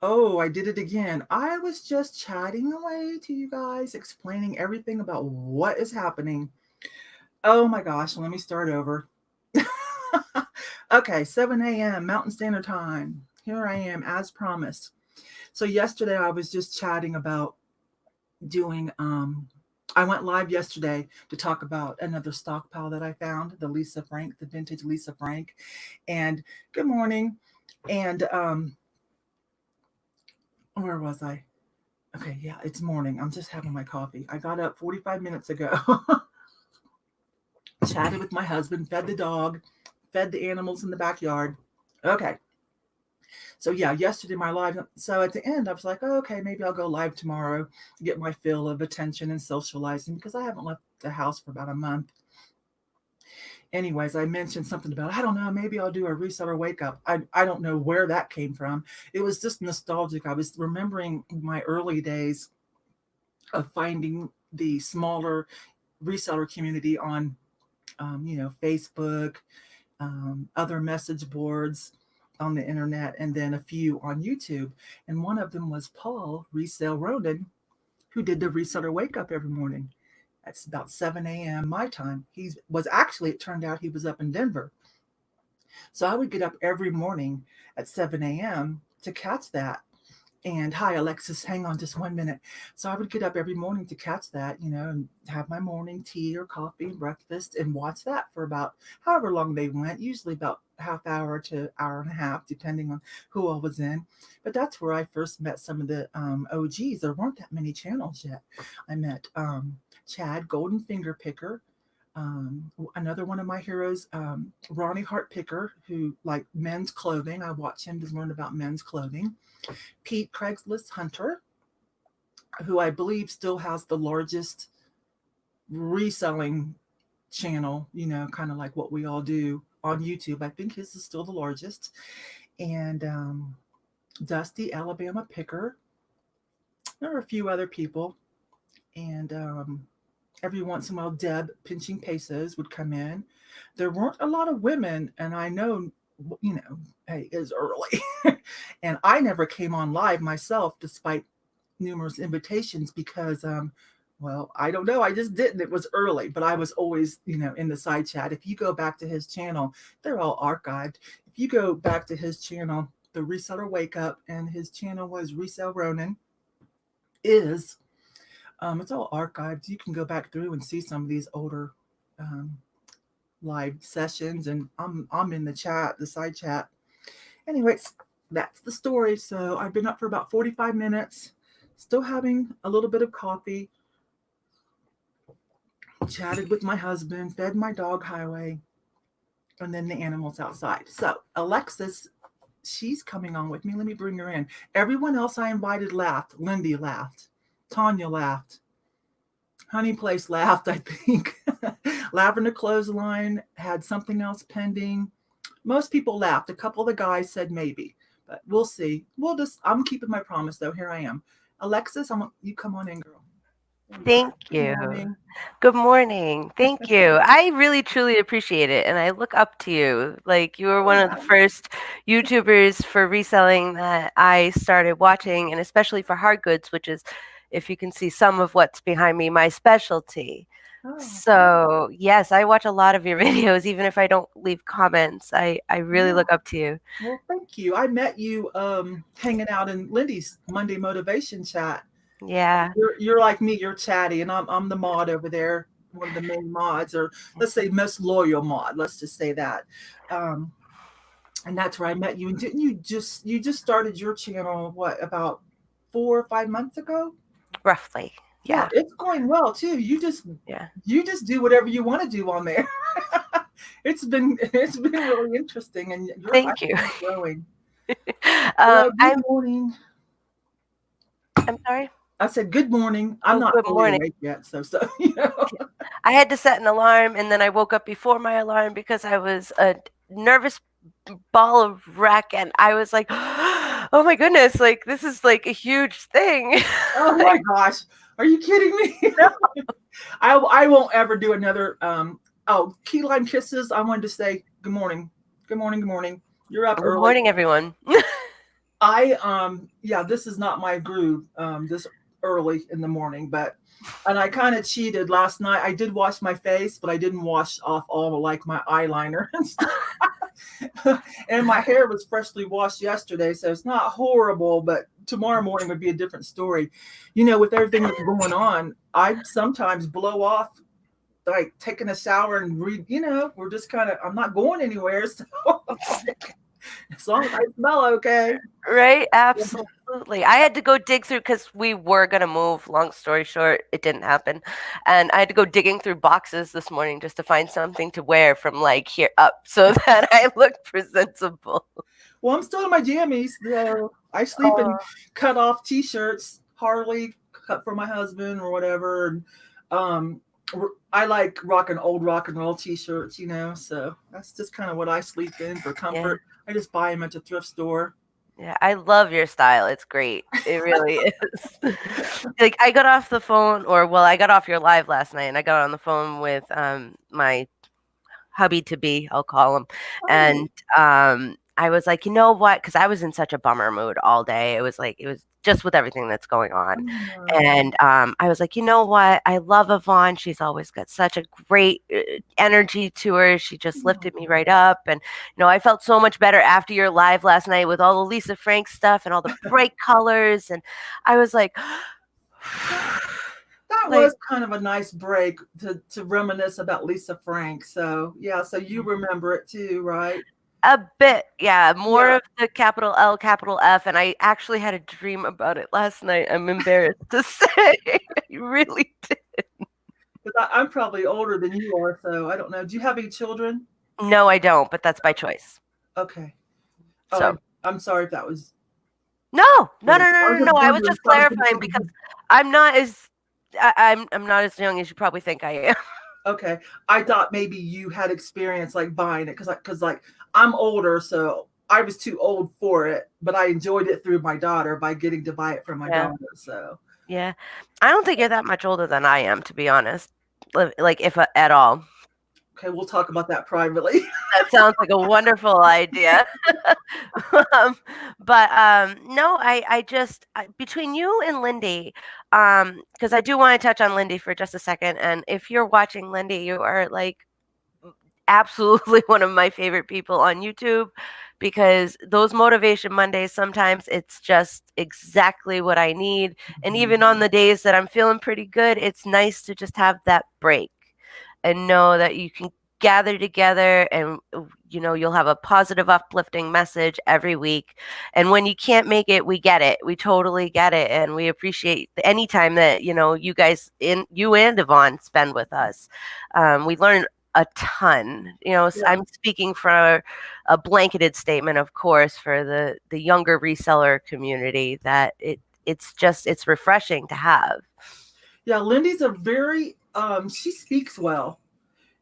Oh, I did it again. I was just chatting away to you guys, explaining everything about what is happening. Oh my gosh, let me start over. Okay, 7 a.m. Mountain Standard Time. Here I am, as promised. So yesterday I was just chatting about doing I went live yesterday to talk about another stockpile that I found, the Lisa Frank, the vintage Lisa Frank. And good morning. And where was I? Okay, yeah, it's morning. I'm just having my coffee. I got up 45 minutes ago, chatted with my husband, fed the dog, fed the animals in the backyard. Okay. So yeah, yesterday my live. So at the end, I was like, oh, okay, maybe I'll go live tomorrow to get my fill of attention and socializing because I haven't left the house for about a month. Anyways, I mentioned something about, I don't know, maybe I'll do a reseller wake up. I don't know where that came from. It was just nostalgic. I was remembering my early days of finding the smaller reseller community on, Facebook, other message boards on the internet, and then a few on YouTube. And one of them was Paul Resale Ronan, who did the reseller wake up every morning. That's about 7 a.m. my time. He was actually, it turned out he was up in Denver. So I would get up every morning at 7 a.m. to catch that. And hi, Alexis, hang on just 1 minute. So I would get up every morning to catch that, and have my morning tea or coffee and breakfast and watch that for about however long they went, usually about half hour to hour and a half, depending on who I was in. But that's where I first met some of the OGs. There weren't that many channels yet. I met Chad, Golden Finger Picker, another one of my heroes, Ronnie Hart Picker, who like men's clothing. I watch him to learn about men's clothing. Pete Craigslist Hunter, who I believe still has the largest reselling channel, kind of like what we all do on YouTube. I think his is still the largest. And Dusty Alabama Picker. There are a few other people. And every once in a while, Deb Pinching Pesos would come in. There weren't a lot of women, and I know, hey, it's early. And I never came on live myself, despite numerous invitations, because, well, I don't know. I just didn't. It was early, but I was always, in the side chat. If you go back to his channel, they're all archived. If you go back to his channel, the Reseller Wake Up, and his channel was Resell Ronan, is it's all archived. You can go back through and see some of these older um, live sessions, and I'm in the chat, the side chat. Anyways, that's the story. So I've been up for about 45 minutes, still having a little bit of coffee, chatted with my husband, fed my dog Highway, and then the animals outside. So Alexis, she's coming on with me. Let me bring her in. Everyone else I invited laughed. Lindy laughed. Tanya laughed. Honey Place laughed, I think. Lavender Clothesline had something else pending. Most people laughed. A couple of the guys said maybe, but we'll see. I'm keeping my promise though. Here I am. Alexis, you come on in, girl. Thank Good you. morning. Good morning. Thank you. I really truly appreciate it and I look up to you. Like you were Oh, one of the wow. first YouTubers for reselling that I started watching, and especially for hard goods, which is, if you can see some of what's behind me, my specialty. Oh, So, yes, I watch a lot of your videos even if I don't leave comments. I really yeah. look up to you. Well, thank you. I met you hanging out in Lindy's Monday motivation chat. Yeah. You're like me. You're chatty, and I'm the mod over there, one of the main mods, or let's say most loyal mod. Let's just say that. Um, and that's where I met you. And didn't you just started your channel what about 4 or 5 months ago? Roughly. Yeah, Yeah. it's going well too. Yeah. You just do whatever you want to do on there. It's been really interesting, and you're I Thank you. think you're growing. Well, good I'm morning. I'm sorry. I said good morning. I'm Oh, not good fully morning. awake yet, so. I had to set an alarm and then I woke up before my alarm because I was a nervous ball of wreck, and I was like, "Oh my goodness, like this is like a huge thing." Oh my gosh, are you kidding me? I won't ever do another. Key lime kisses. I wanted to say good morning, good morning, good morning. You're up Good early. morning, everyone. Yeah, this is not my groove, this early in the morning, and I kind of cheated last night. I did wash my face, but I didn't wash off all like my eyeliner and stuff. And my hair was freshly washed yesterday, so it's not horrible, but tomorrow morning would be a different story. With everything that's going on, I sometimes blow off like taking a shower and read, we're just kind of, I'm not going anywhere. So as long as I smell okay. Right? Absolutely. I had to go dig through because we were going to move. Long story short, it didn't happen. And I had to go digging through boxes this morning just to find something to wear from like here up so that I look presentable. Well, I'm still in my jammies, so I sleep in cut off t-shirts, Harley cut for my husband or whatever. And um, I like old rock and roll t-shirts, so that's just kind of what I sleep in for comfort. Yeah. I just buy them at the thrift store. Yeah, I love your style. It's great. It really is. Like I got off the phone, I got off your live last night, and I got on the phone with my hubby to be, I'll call him, and I was like, you know what? Because I was in such a bummer mood all day. It was just with everything that's going on, and I was like, you know what? I love Yvonne. She's always got such a great energy to her. She just lifted me right up, and I felt so much better after your live last night with all the Lisa Frank stuff and all the bright colors, and I was like. That was kind of a nice break to reminisce about Lisa Frank. So yeah, so you remember it too, right? A bit, yeah. More of the capital L, capital F, and I actually had a dream about it last night. I'm embarrassed to say. I really did. Because I'm probably older than you are, so I don't know. Do you have any children? No, I don't, but that's by choice. Okay. So I'm sorry if that was. No. I was just clarifying because I'm not as young as you probably think I am. Okay. I thought maybe you had experience like buying it because like I'm older, so I was too old for it, but I enjoyed it through my daughter by getting to buy it from my daughter. So yeah, I don't think you're that much older than I am, to be honest. Like if at all. Okay, we'll talk about that privately. That sounds like a wonderful idea. But no, I just between you and Lindy, because I do want to touch on Lindy for just a second. And if you're watching Lindy, you are like absolutely one of my favorite people on YouTube because those Motivation Mondays, sometimes it's just exactly what I need. And even on the days that I'm feeling pretty good, it's nice to just have that break and know that you can gather together and you'll have a positive uplifting message every week. And when you can't make it, we get it. We totally get it, and we appreciate any time that you guys you and Yvonne spend with us. We learn a ton. I'm speaking for a blanketed statement, of course, for the younger reseller community, that it's refreshing to have. Yeah, Lindy's a very she speaks well.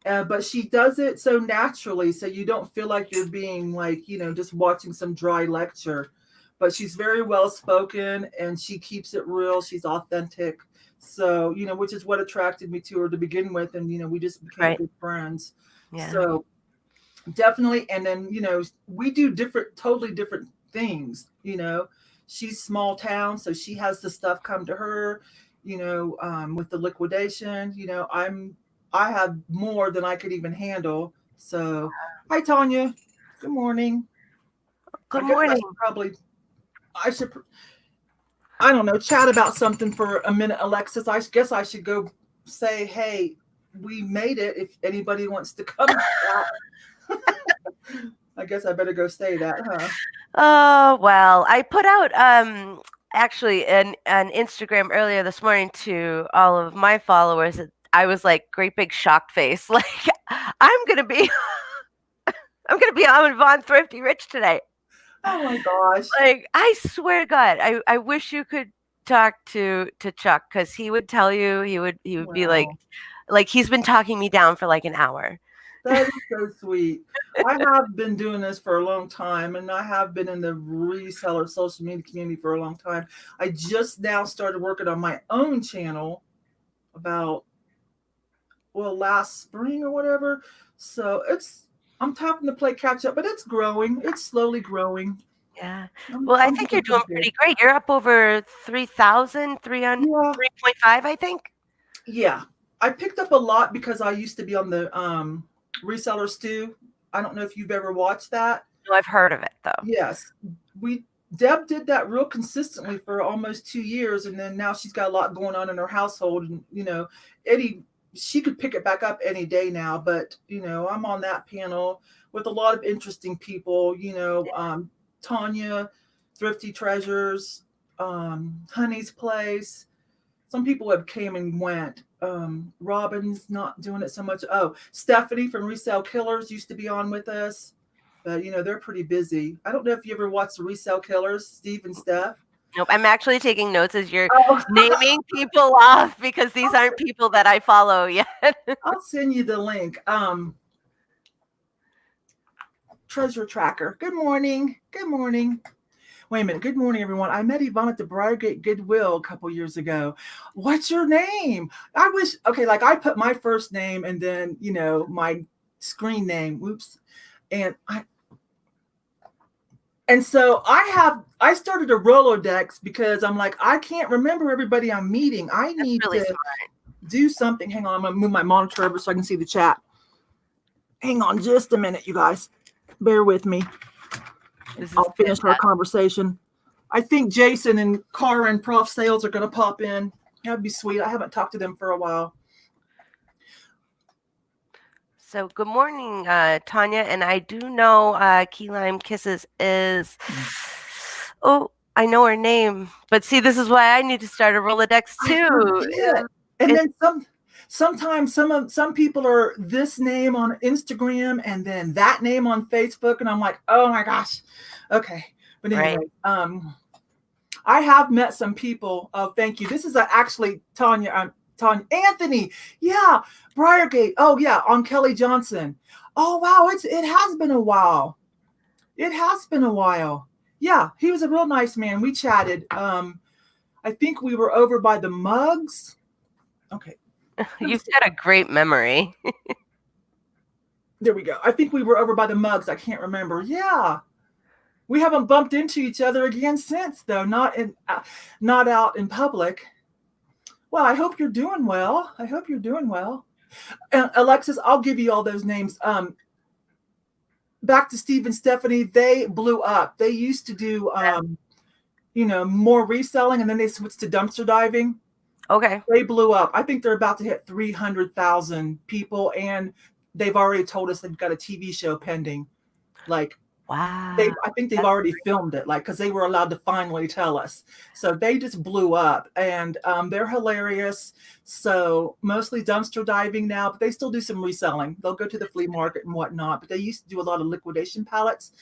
But she does it so naturally, so you don't feel like you're being like, just watching some dry lecture. But she's very well spoken and she keeps it real. She's authentic. So, which is what attracted me to her to begin with. And, we just became good friends. Yeah. So definitely. And then, we do totally different things. She's small town, so she has the stuff come to her, with the liquidation. I have more than I could even handle. So, hi, Tanya. Good morning. Good morning. I don't know, chat about something for a minute, Alexis. I guess I should go say, hey, we made it. If anybody wants to come out. I guess I better go say that, huh? Oh, well, I put out actually an Instagram earlier this morning to all of my followers. I was like, great big shocked face. Like, I'm gonna be on Yvonne Thrifty Rich today. Oh my gosh. Like, I swear to God, I wish you could talk to Chuck, because he would tell you, he would be like he's been talking me down for like an hour. That is so sweet. I have been doing this for a long time, and I have been in the reseller social media community for a long time. I just now started working on my own channel about, last spring or whatever. So I'm having to play catch up, but it's growing. It's slowly growing. Yeah. Well, I I'm think you're doing doing pretty good. pretty great. You're up over 3,000, 300, Yeah, 3.5, I think. yeah. I picked up a lot because I used to be on the reseller stew. I don't know if you've ever watched that. No, I've heard of it though. Yes, we Deb did that real consistently for almost 2 years, and then now she's got a lot going on in her household, and Eddie, she could pick it back up any day now. But I'm on that panel with a lot of interesting people. Tanya, Thrifty Treasures, Honey's Place. Some people have came and went. Robin's not doing it so much. Oh, Stephanie from Resale Killers used to be on with us, but they're pretty busy. I don't know if you ever watched the Resale Killers, Steve and Steph. Nope. I'm actually taking notes as you're Oh, naming people off because these aren't people that I follow yet. I'll send you the link. Treasure Tracker. Good morning. Good morning. Wait a minute. Good morning, everyone. I met Yvonne at the Briargate Goodwill a couple years ago. What's your name? I wish, okay, like I put my first name and then, my screen name. Whoops. And so I started a Rolodex because I'm like, I can't remember everybody I'm meeting. I need really to smart. do something. Hang on. I'm going to move my monitor over so I can see the chat. Hang on just a minute, you guys. Bear with me. I'll finish our conversation. I think Jason and Caron Prof Sales are going to pop in. That'd be sweet. I haven't talked to them for a while. So good morning, Tanya. And I do know Key Lime Kisses is, oh, I know her name. But see, this is why I need to start a Rolodex too. And then sometimes some people are this name on Instagram and then that name on Facebook. And I'm like, oh my gosh. Okay. But anyway, I have met some people. Oh, thank you. This is actually Tanya. Anthony. Yeah. Briargate. Oh yeah. On Kelly Johnson. Oh wow. It has been a while. It has been a while. Yeah. He was a real nice man. We chatted. I think we were over by the mugs. Okay. You've got a great memory. There we go. I think we were over by the mugs. I can't remember. Yeah. We haven't bumped into each other again since, though. Not out in public. Well, I hope you're doing well. I hope you're doing well. And Alexis, I'll give you all those names. Back to Steve and Stephanie, they blew up. They used to do, more reselling, and then they switched to dumpster diving. Okay. They blew up. I think they're about to hit 300,000 people, and they've already told us they've got a TV show pending. Like, wow. I think they've already filmed it, because they were allowed to finally tell us. So they just blew up, and they're hilarious. So mostly dumpster diving now, but they still do some reselling. They'll go to the flea market and whatnot, but they used to do a lot of liquidation pallets.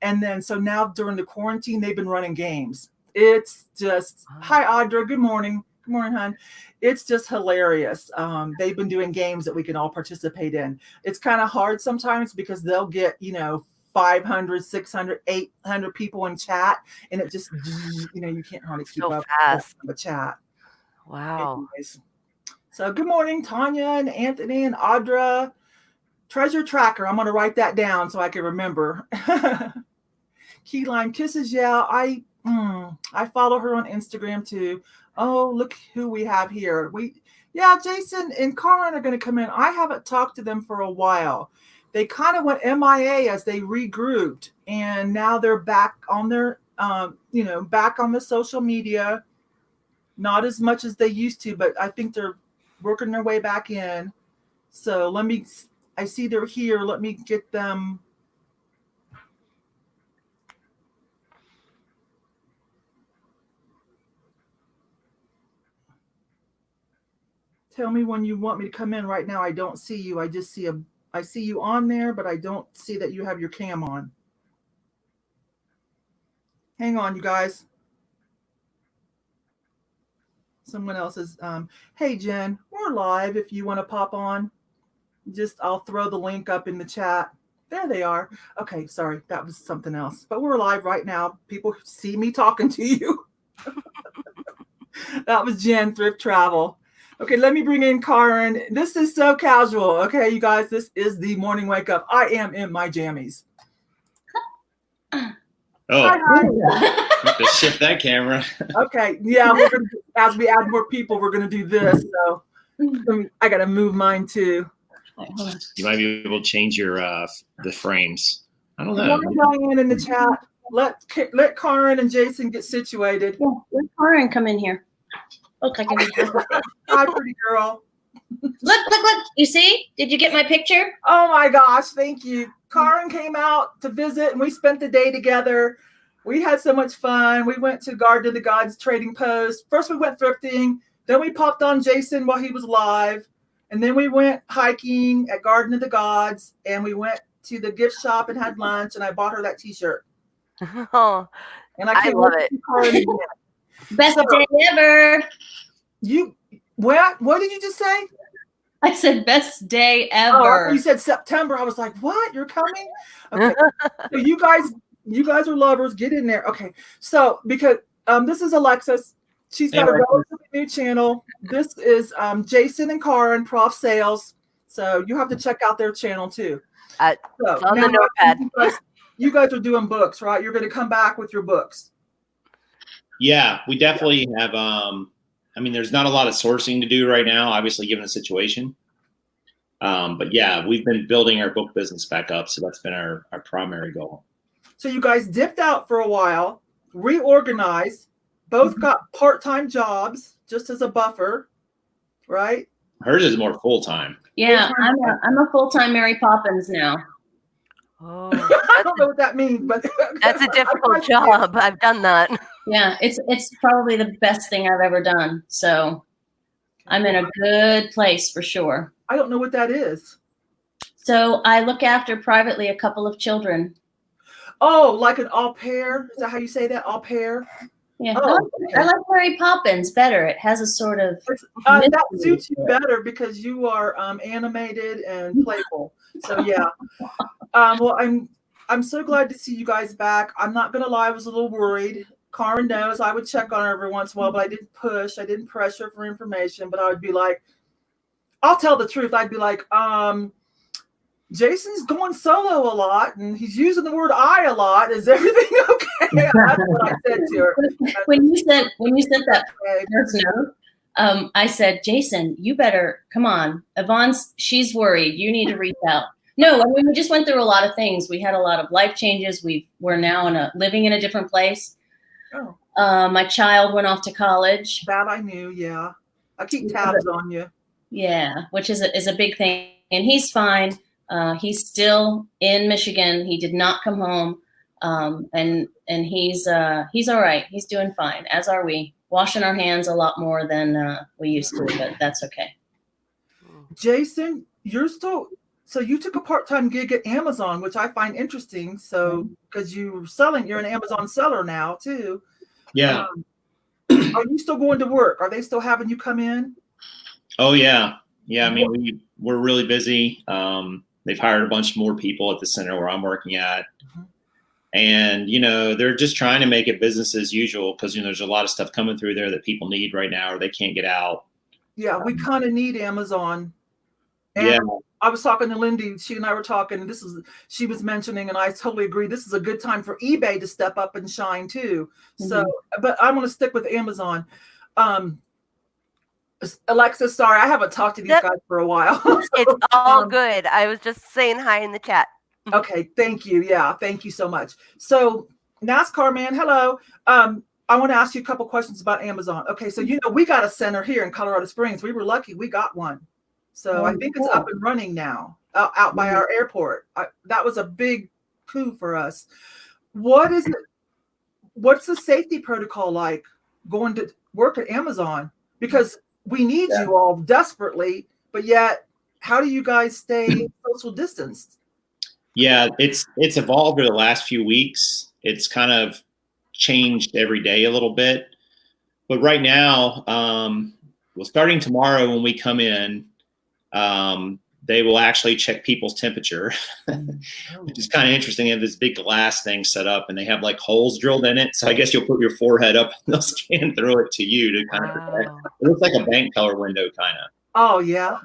And then, so now during the quarantine, they've been running games. It's just, hi, Audra. Good morning. Good morning, hon. It's just hilarious. They've been doing games that we can all participate in. It's kind of hard sometimes because they'll get, 500, 600, 800 people in chat, and it just, you can't hardly keep up with the chat. Wow. Anyways. So good morning, Tanya and Anthony and Audra. Treasure Tracker. I'm going to write that down so I can remember. Key Lime Kisses. Yeah, I follow her on Instagram too. Oh, look who we have here. Jason and Caron are going to come in. I haven't talked to them for a while. They kind of went MIA as they regrouped, and now they're back on their, back on the social media. Not as much as they used to, but I think they're working their way back in. So I see they're here. Let me get them. Tell me when you want me to come in. Right now, I don't see you. I just see I see you on there, but I don't see that you have your cam on. Hang on, you guys. Someone else is, hey, Jen, we're live if you want to pop on. I'll throw the link up in the chat. There they are. Okay, sorry, that was something else. But we're live right now. People see me talking to you. That was Jen, Thrift Travel. Okay, let me bring in Caron. This is so casual. Okay, you guys, this is the morning wake up. I am in my jammies. Oh, Hi. have to shift that camera. Okay, yeah, we're gonna, as we add more people, we're gonna do this. So I gotta move mine too. Wait, hold on. You might be able to change your the frames. I don't Good know. morning, Diane, in the chat. Let Karin and Jason get situated. Yeah, let Karin come in here. Look, I can be Hi, pretty girl. Look. You see? Did you get my picture? Oh my gosh, thank you. Karin came out to visit and we spent the day together. We had so much fun. We went to Garden of the Gods trading post. First we went thrifting, then we popped on Jason while he was live, and then we went hiking at Garden of the Gods, and we went to the gift shop and had lunch, and I bought her that t-shirt. Oh, And I love it. Karin again. Best So- day ever. What did you just say? I said best day Oh, I ever. thought you said September. I was like, what? You're coming? Okay. So you guys are lovers. Get in there. Okay. So because this is Alexis. She's got a relatively new channel. This is Jason and Caron, Prof Sales. So you have to check out their channel too. So it's on now the notepad. you guys are doing books, right? You're going to come back with your books. Yeah, we definitely have. I mean, there's not a lot of sourcing to do right now, obviously, given the situation. But yeah, we've been building our book business back up. So that's been our primary goal. So you guys dipped out for a while, reorganized, both got part-time jobs just as a buffer, right? Hers is more full-time. Yeah, I'm a full-time Mary Poppins now. Oh, I don't know what that means, but that's a difficult job. I've done that. Yeah, it's probably the best thing I've ever done. So I'm in a good place for sure. I don't know what that is. So I look after privately a couple of children. Oh, like an au pair? Is that how you say that? Au pair? Yeah, Oh, I like Mary Poppins better. It has a sort of that suits you better because you are animated and playful. So yeah. Well, I'm so glad to see you guys back. I'm not gonna lie, I was a little worried. Karin knows I would check on her every once in a while, but I didn't push. I didn't pressure for information. But I would be like, I'll tell the truth. I'd be like, Jason's going solo a lot, and he's using the word "I" a lot. Is everything okay? That's what I said to her. When you sent that first note, I said, Jason, you better come on. Yvonne's she's worried. You need to reach out. No, I mean we just went through a lot of things. We had a lot of life changes. We're now living in a different place. Oh. My child went off to college. That I knew. Yeah, I keep tabs on you. Yeah, which is a big thing, and he's fine. He's still in Michigan. He did not come home, and he's all right. He's doing fine, as are we. Washing our hands a lot more than we used to, but that's okay. Jason, so you took a part-time gig at Amazon, which I find interesting. So because you're an Amazon seller now too. Yeah. Are you still going to work? Are they still having you come in? Oh yeah. Yeah. I mean, we're really busy. They've hired a bunch more people at the center where I'm working at. And, they're just trying to make it business as usual because, there's a lot of stuff coming through there that people need right now or they can't get out. Yeah, we kind of need Amazon. And yeah. I was talking to Lindy. She and I were talking. She was mentioning, and I totally agree. This is a good time for eBay to step up and shine too. So, but I want to stick with Amazon. Alexis, sorry, I haven't talked to these guys for a while. It's all good. I was just saying hi in the chat. Okay, thank you. Yeah, thank you so much. So, NASCAR man, hello. I want to ask you a couple questions about Amazon. Okay, so we got a center here in Colorado Springs. We were lucky we got one. So I think it's up and running now out by our airport. That was a big coup for us. What is it? What's the safety protocol like going to work at Amazon? Because we need you all desperately, but yet how do you guys stay social distanced? Yeah, it's evolved over the last few weeks. It's kind of changed every day a little bit. But right now, starting tomorrow when we come in, they will actually check people's temperature, which is kind of interesting. They have this big glass thing set up and they have like holes drilled in it. So I guess you'll put your forehead up and they'll scan through it to you to kind of protect. It looks like a bank teller window kind of. Oh, yeah.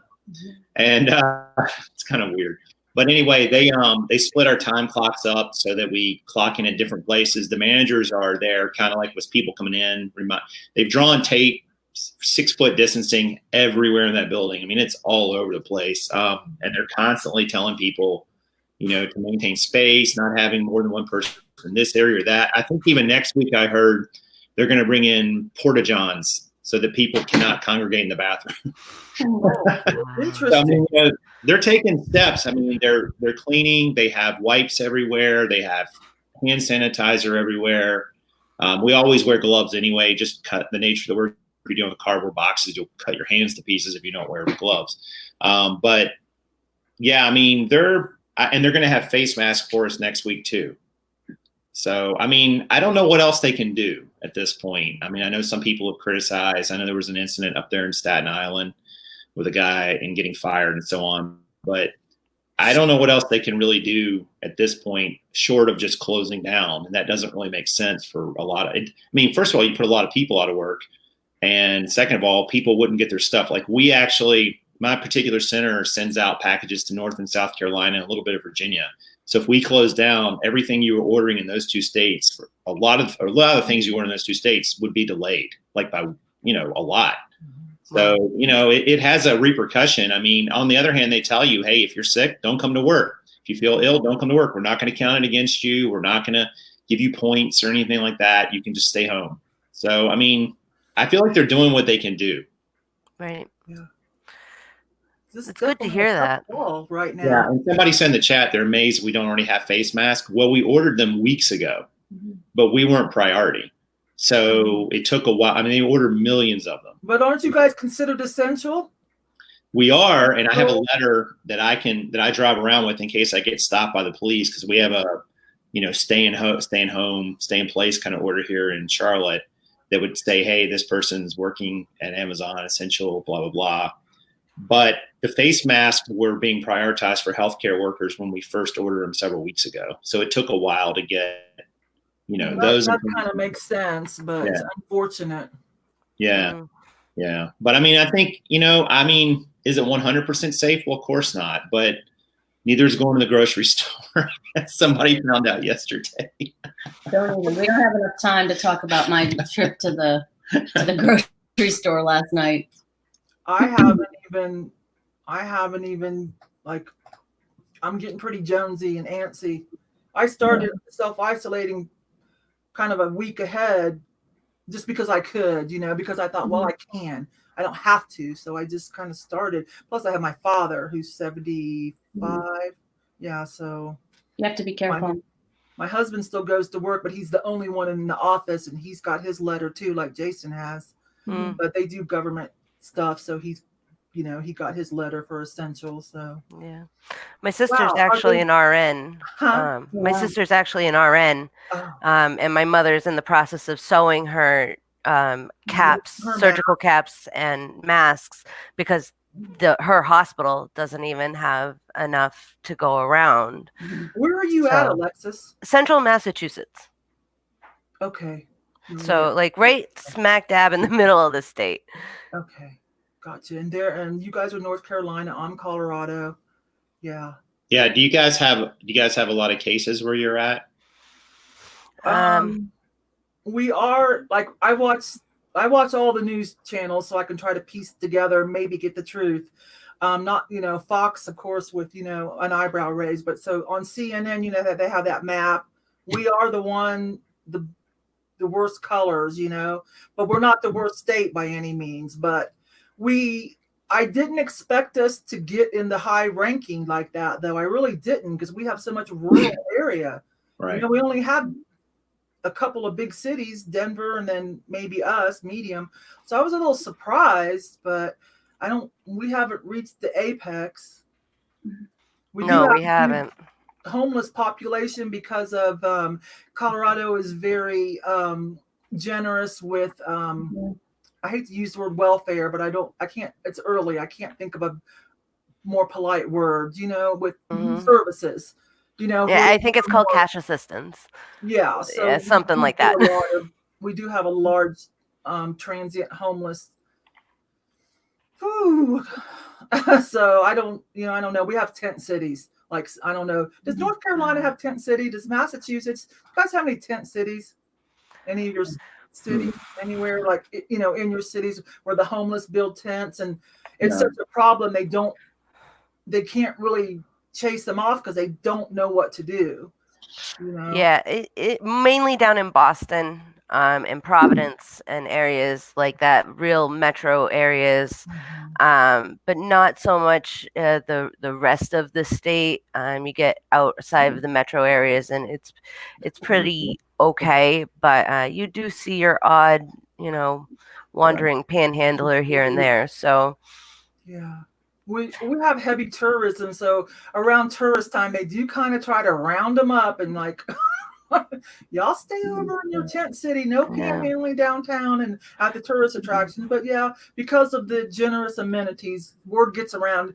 And it's kind of weird. But anyway, they split our time clocks up so that we clock in at different places. The managers are there, kind of like with people coming in. They've drawn tape, 6-foot distancing everywhere in that building. I mean, it's all over the place, and they're constantly telling people, to maintain space, not having more than one person in this area or that. I think even next week I heard they're going to bring in porta-johns so that people cannot congregate in the bathroom. Interesting. So, I mean, they're taking steps. I mean, they're cleaning. They have wipes everywhere. They have hand sanitizer everywhere. We always wear gloves anyway. Just cut the nature of the work. If you're doing cardboard boxes, you'll cut your hands to pieces if you don't wear gloves. But yeah, I mean, they're going to have face masks for us next week too. So, I mean, I don't know what else they can do at this point. I mean, I know some people have criticized. I know there was an incident up there in Staten Island with a guy and getting fired and so on. But I don't know what else they can really do at this point, short of just closing down. And that doesn't really make sense for a lot of it. I mean, first of all, you put a lot of people out of work. And second of all, people wouldn't get their stuff. Like my particular center sends out packages to North and South Carolina and a little bit of Virginia. So if we close down, everything you were ordering in those two states, a lot of the things you order in those two states would be delayed, like by, a lot. So, it has a repercussion. I mean, on the other hand, they tell you, hey, if you're sick, don't come to work. If you feel ill, don't come to work. We're not going to count it against you. We're not going to give you points or anything like that. You can just stay home. So, I mean, I feel like they're doing what they can do. Right. Yeah. It's good to hear that. Right now. Yeah, and somebody said in the chat they're amazed we don't already have face masks. Well, we ordered them weeks ago, but we weren't priority. So it took a while. I mean, they ordered millions of them. But aren't you guys considered essential? We are, and I have a letter that I drive around with in case I get stopped by the police, because we have a, stay in place kind of order here in Charlotte that would say, hey, this person's working at Amazon, essential, blah, blah, blah. But the face masks were being prioritized for healthcare workers when we first ordered them several weeks ago. So it took a while to get, those. That kind of makes sense, but it's unfortunate. Yeah. Yeah. But I mean, I think, is it 100% safe? Well, of course not. But neither is going to the grocery store. Somebody found out yesterday. We don't have enough time to talk about my trip to the grocery store last night. I haven't even like, I'm getting pretty jonesy and antsy. I started self-isolating kind of a week ahead just because I could, because I thought, well, I can. I don't have to. So I just kind of started. Plus I have my father who's 75. Yeah. So you have to be careful. My husband still goes to work, but he's the only one in the office, and he's got his letter too, like Jason has. But they do government stuff. So he's, he got his letter for essentials. So yeah, my sister's actually an RN. My sister's actually an RN, and my mother's in the process of sewing her caps, surgical caps, and masks because her hospital doesn't even have enough to go around. Where are you at, Alexis? Central Massachusetts. Okay. So like right smack dab in the middle of the state. Okay. Gotcha. And you guys are North Carolina. I'm Colorado. Yeah. Yeah. Do you guys have a lot of cases where you're at? We are, like, I watch all the news channels so I can try to piece together, maybe get the truth. Not, Fox, of course, with, an eyebrow raise, but so on CNN, that they have that map. We are the worst colors, but we're not the worst state by any means. But I didn't expect us to get in the high ranking like that, though. I really didn't, because we have so much rural area. Right. We only have a couple of big cities, Denver, and then maybe us, medium. So I was a little surprised, but we haven't reached the apex. We haven't. Homeless population because of Colorado is very generous with I hate to use the word welfare, but I can't, it's early. I can't think of a more polite word, with services, Yeah, I think it's called cash assistance. Yeah. So yeah, something like that. We do have a large transient homeless. Whew. So I don't know. We have tent cities. Like, I don't know. Does North Carolina have tent city? Does Massachusetts? You guys have any tent cities? Any of your cities, anywhere like, you know, in your cities where the homeless build tents, and it's such a problem. They can't really chase them off because they don't know what to do. You know? Yeah, it mainly down in Boston, and Providence and areas like that, real metro areas, but not so much the rest of the state. You get outside of the metro areas, and it's pretty okay, but you do see your odd, you know, wandering panhandler here and there. So Yeah. We have heavy tourism, so around tourist time they do kind of try to round them up and like, y'all stay over in your tent city, no panhandling downtown and at the tourist attractions. But yeah, because of the generous amenities, word gets around.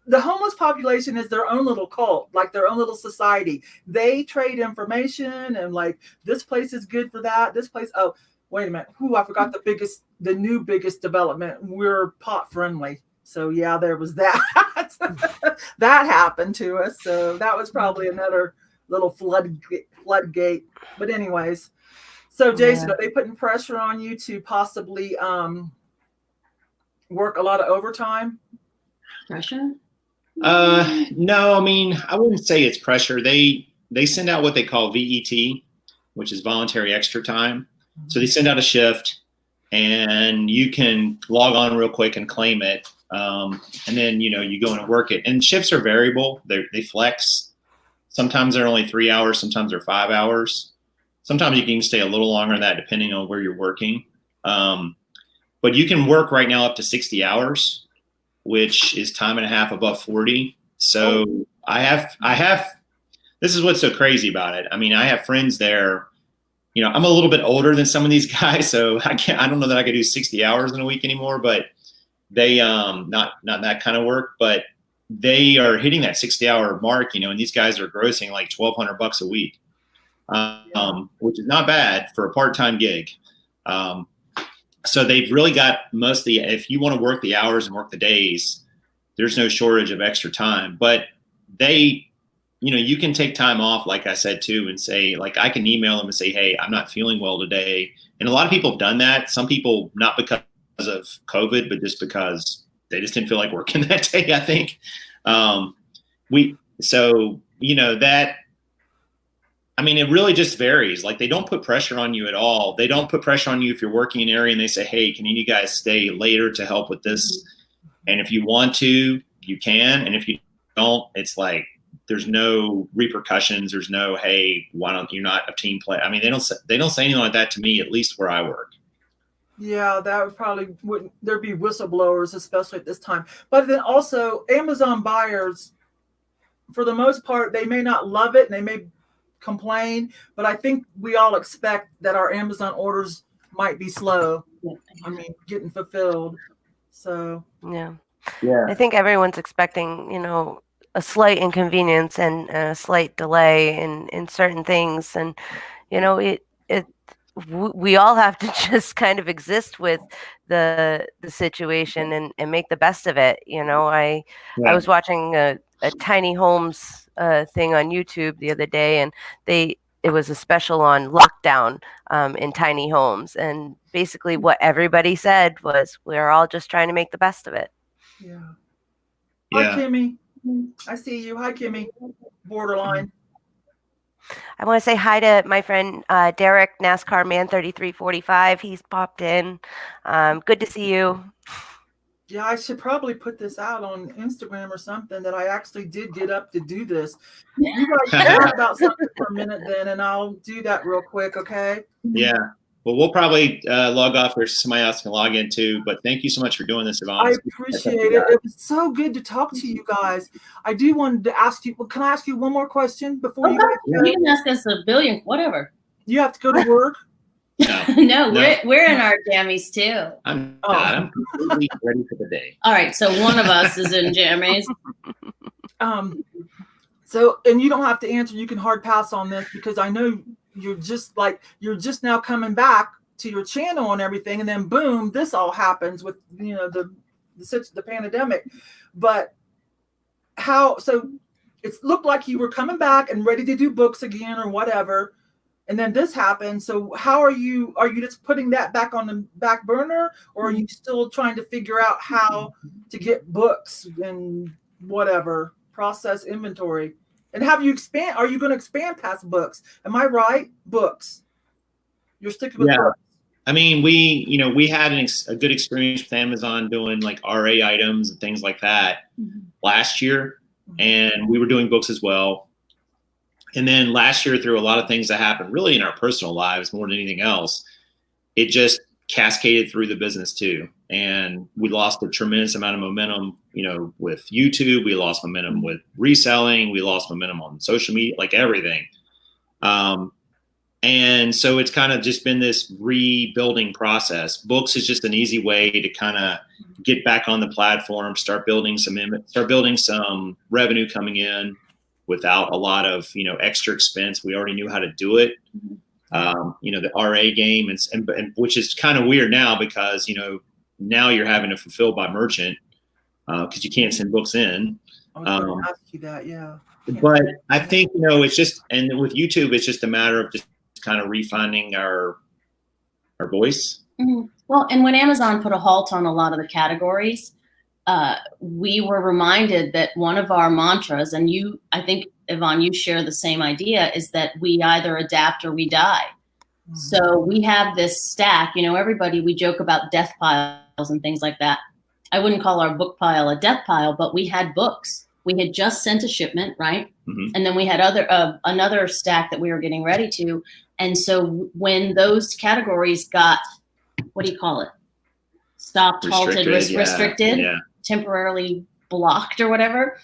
The homeless population is their own little cult, like their own little society. They trade information and like, this place is good for that. This place, oh, wait a minute. I forgot the new biggest development. We're pot friendly. So yeah, there was that. That happened to us. So that was probably another little floodgate. But anyways, so Jason, are they putting pressure on you to possibly work a lot of overtime? Pressure? No, I mean, I wouldn't say it's pressure. They send out what they call VET, which is voluntary extra time. So they send out a shift and you can log on real quick and claim it. And then, you know, you go in and work it, and shifts are variable. They flex. Sometimes they're only 3 hours. Sometimes they're 5 hours. Sometimes you can stay a little longer than that, depending on where you're working. But you can work right now up to 60 hours, which is time and a half above 40. So I have, this is what's so crazy about it. I mean, I have friends there, you know, I'm a little bit older than some of these guys, so I don't know that I could do 60 hours in a week anymore, but they, not that kind of work, but they are hitting that 60-hour mark, you know, and these guys are grossing like $1,200 a week, which is not bad for a part-time gig. So they've really got if you want to work the hours and work the days, there's no shortage of extra time. But they, you know, you can take time off, like I said, too, and say, like, I can email them and say, hey, I'm not feeling well today. And a lot of people have done that. Some people, not because of COVID, but just because they just didn't feel like working that day, I think. So, you know, that, I mean, it really just varies. Like, they don't put pressure on you at all. They don't put pressure on you if you're working in an area and they say, hey, can you guys stay later to help with this? And if you want to, you can. And if you don't, it's like, there's no repercussions. There's no, hey, why don't you not a team play? I mean, they don't say anything like that to me, at least where I work. Yeah, that would probably wouldn't there'd be whistleblowers, especially at this time. But then also Amazon buyers, for the most part, they may not love it and they may complain, but I think we all expect that our Amazon orders might be slow. I mean, getting fulfilled. So yeah. I think everyone's expecting, you know, a slight inconvenience and a slight delay in certain things, and you know, we all have to just kind of exist with the situation and make the best of it. You know, I was watching a tiny homes thing on YouTube the other day, and it was a special on lockdown in tiny homes, and basically what everybody said was, we're all just trying to make the best of it. Yeah. Hi, Kimmy. I see you. Hi, Kimmy. Borderline. I want to say hi to my friend Derek, NASCAR Man 3345. He's popped in. Good to see you. Yeah, I should probably put this out on Instagram or something, that I actually did get up to do this. You guys chat about something for a minute then, and I'll do that real quick, okay? Yeah. Well, we'll probably log off or somebody else can log in too. But thank you so much for doing this, Yvonne. I appreciate it. It was so good to talk to you guys. I do want to ask you, can I ask you one more question before you guys go? You can ask us a billion, whatever. You have to go to work? No, we're in our jammies too. I'm completely ready for the day. All right, so one of us is in jammies. So, and you don't have to answer. You can hard pass on this, because I know you're just now coming back to your channel and everything, and then boom, this all happens with, you know, the pandemic. But it looked like you were coming back and ready to do books again or whatever. And then this happened. So how are you just putting that back on the back burner, or are you still trying to figure out how to get books and whatever, process inventory? And are you going to expand past books? Am I right? Books. You're sticking with books. I mean, we had a good experience with Amazon doing like RA items and things like that last year. And we were doing books as well. And then last year, through a lot of things that happened really in our personal lives more than anything else, it just cascaded through the business too. And we lost a tremendous amount of momentum, with YouTube. We lost momentum with reselling. We lost momentum on social media, like everything. And so it's kind of just been this rebuilding process. Books is just an easy way to kind of get back on the platform, start building some revenue coming in without a lot of, extra expense. We already knew how to do it. The RA game and which is kind of weird now because, now you're having to fulfill by merchant because you can't send books in. I was going to ask you that, yeah. But I think, it's just, and with YouTube, it's just a matter of just kind of refining our voice. Mm-hmm. Well, and when Amazon put a halt on a lot of the categories, we were reminded that one of our mantras, and I think, Yvonne, you share the same idea, is that we either adapt or we die. Mm-hmm. So we have this stack, everybody, we joke about death piles and things like that. I wouldn't call our book pile a death pile, but we had books. We had just sent a shipment, right? Mm-hmm. And then we had another stack that we were getting ready to. And so when those categories got, what do you call it? Stopped, halted, restricted, temporarily blocked or whatever,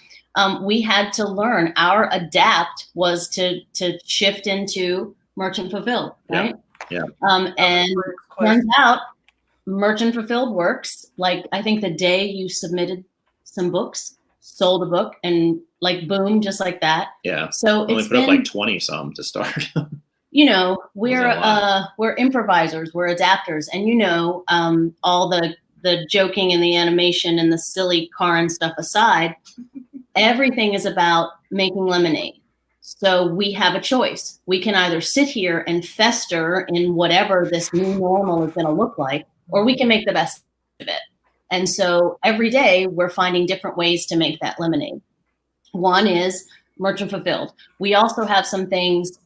we had to learn. Our adapt was to shift into merchant fulfilled, right? Yeah. And turns out merchant fulfilled works. Like, I think the day you submitted some books, sold a book, and like boom, just like that. Yeah. So only put up like 20 some to start. We're improvisers, we're adapters, and all the joking and the animation and the silly Caron stuff aside, everything is about making lemonade. So we have a choice. We can either sit here and fester in whatever this new normal is going to look like, or we can make the best of it. And so every day we're finding different ways to make that lemonade. One is merchant fulfilled. We also have some things,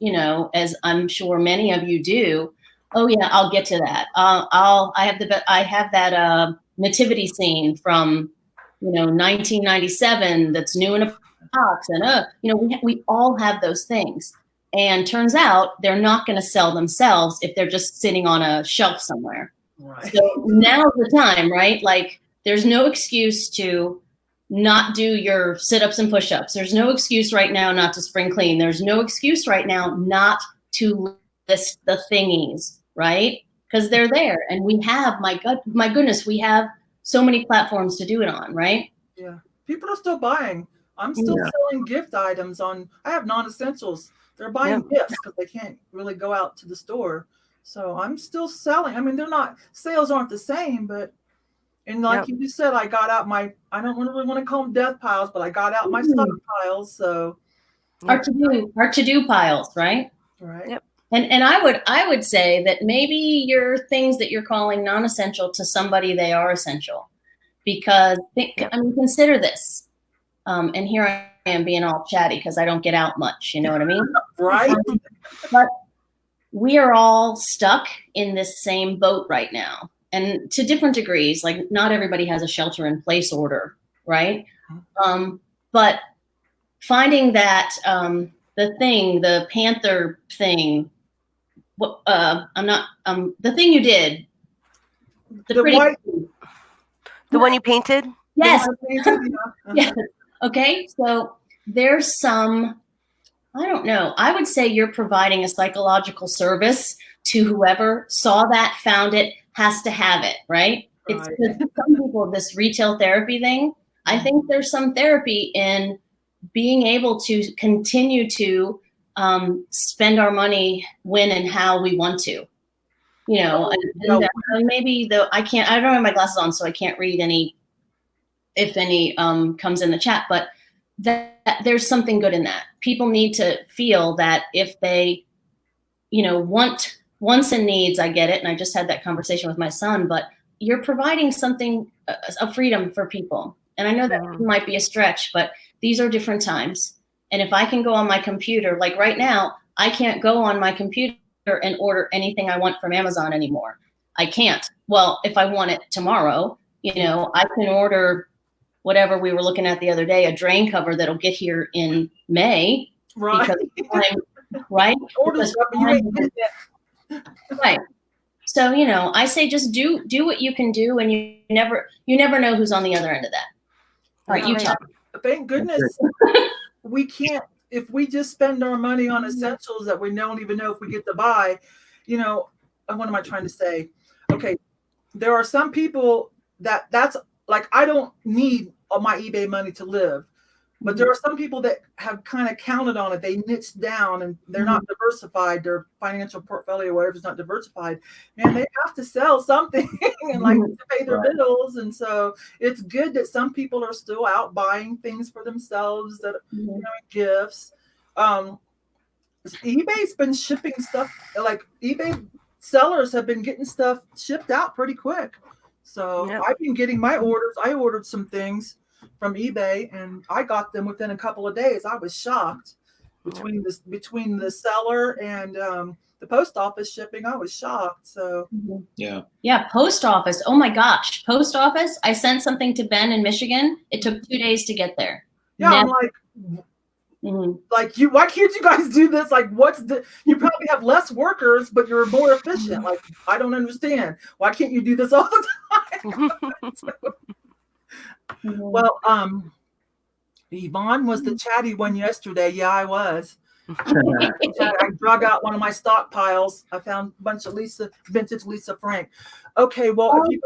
as I'm sure many of you do. Oh yeah, I'll get to that. I have that nativity scene from 1997 that's new in a box, and we all have those things. And turns out they're not going to sell themselves if they're just sitting on a shelf somewhere. Right. So now's the time, right? Like, there's no excuse to not do your sit-ups and push-ups. There's no excuse right now not to spring clean. There's no excuse right now not to list the thingies, right? Because they're there. And we have, my goodness, we have so many platforms to do it on, right? Yeah. People are still buying. I'm still selling gift items I have non-essentials. They're buying gifts because they can't really go out to the store. So I'm still selling. I mean, sales aren't the same, but, and like you just said, I got out I don't really want to call them death piles, but I got out my stock piles. So our to-do piles, right? Right. Yep. And I would say that maybe your things that you're calling non-essential, to somebody they are essential, because consider this. And here I am being all chatty because I don't get out much. You know what I mean? Right. But we are all stuck in this same boat right now, and to different degrees. Like, not everybody has a shelter-in-place order, right? But finding that the Panther thing. The thing you did. The one you painted? Yes. Yes. Okay. So there's some, I don't know. I would say you're providing a psychological service to whoever saw that, found it, has to have it, right? It's some people, this retail therapy thing. I think there's some therapy in being able to continue to spend our money when and how we want to, maybe I don't have my glasses on, so I can't read if any comes in the chat, but that there's something good in that. People need to feel that if they, want wants and needs, I get it. And I just had that conversation with my son, but you're providing something, a freedom for people. And I know that might be a stretch, but these are different times. And if I can go on my computer, like right now, I can't go on my computer and order anything I want from Amazon anymore. I can't. Well, if I want it tomorrow, I can order whatever we were looking at the other day, a drain cover that'll get here in May. Right. Right? Order stuff and you ain't getting it. Right. So, I say just do what you can do, and you never know who's on the other end of that. All right, you talk. Thank goodness we can't, if we just spend our money on essentials that we don't even know if we get to buy, what am I trying to say? Okay, there are some people that's like, I don't need all my eBay money to live. But there are some people that have kind of counted on it. They niched down and they're not diversified. Their financial portfolio, whatever, is not diversified. And they have to sell something and to pay their bills. And so it's good that some people are still out buying things for themselves, that gifts. eBay's been shipping stuff, like eBay sellers have been getting stuff shipped out pretty quick. So I've been getting my orders. I ordered some things from eBay and I got them within a couple of days. I was shocked between the seller and the post office shipping. I was shocked. So yeah, post office. Oh my gosh, post office. I sent something to Ben in Michigan. It took 2 days to get there. Yeah, I'm like, like why can't you guys do this? Like, you probably have less workers, but you're more efficient. Like, I don't understand. Why can't you do this all the time? Well, Yvonne was the chatty one yesterday. Yeah, I was. I drug out one of my stockpiles. I found a bunch of vintage Lisa Frank. Okay, well, if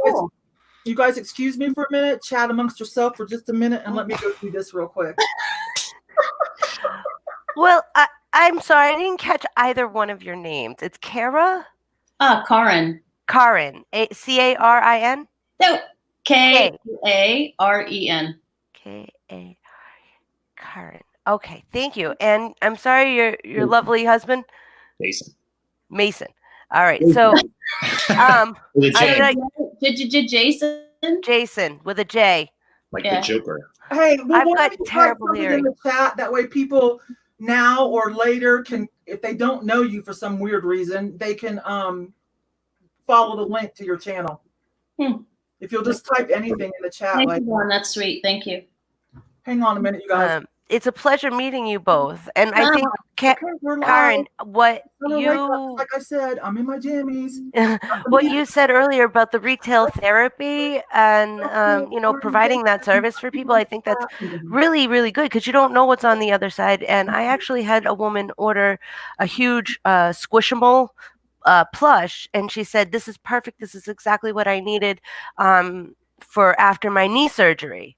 you guys excuse me for a minute, chat amongst yourself for just a minute, and let me go through this real quick. Well, I'm sorry, I didn't catch either one of your names. It's Kara? Caron. Caron. Carin? No. Karen. Karen. Caron. Okay, thank you. And I'm sorry, your lovely husband? Mason. All right. So Jason? Jason with a J. Like the Joker. Hey, I've got terrible hearing. In the chat, that way people now or later can, if they don't know you for some weird reason, they can follow the link to your channel. If you'll just type anything in the chat. Thank you, Ron. That's sweet. Thank you. Hang on a minute, you guys. It's a pleasure meeting you both. And I think, Karen, like I said, I'm in my jammies. What you said earlier about the retail therapy and, providing that service for people, I think that's really, really good because you don't know what's on the other side. And I actually had a woman order a huge squishable plush, and she said, "This is perfect. This is exactly what I needed for after my knee surgery."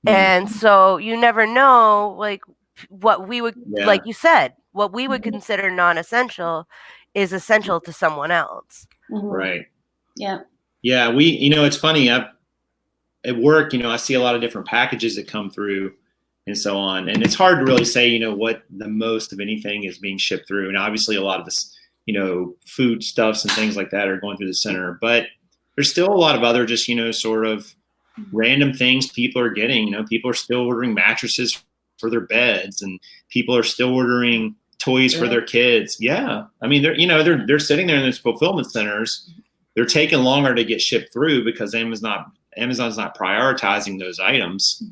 And so you never know, like what we would, like you said, what we would consider non-essential is essential to someone else. Right. Yeah. Yeah. It's funny. At work, I see a lot of different packages that come through and so on. And it's hard to really say, what the most of anything is being shipped through. And obviously a lot of this, food stuffs and things like that are going through the center, but there's still a lot of other just, sort of random things people are getting. People are still ordering mattresses for their beds, and people are still ordering toys for their kids. Yeah. I mean, they're sitting there in these fulfillment centers. They're taking longer to get shipped through because Amazon's not prioritizing those items,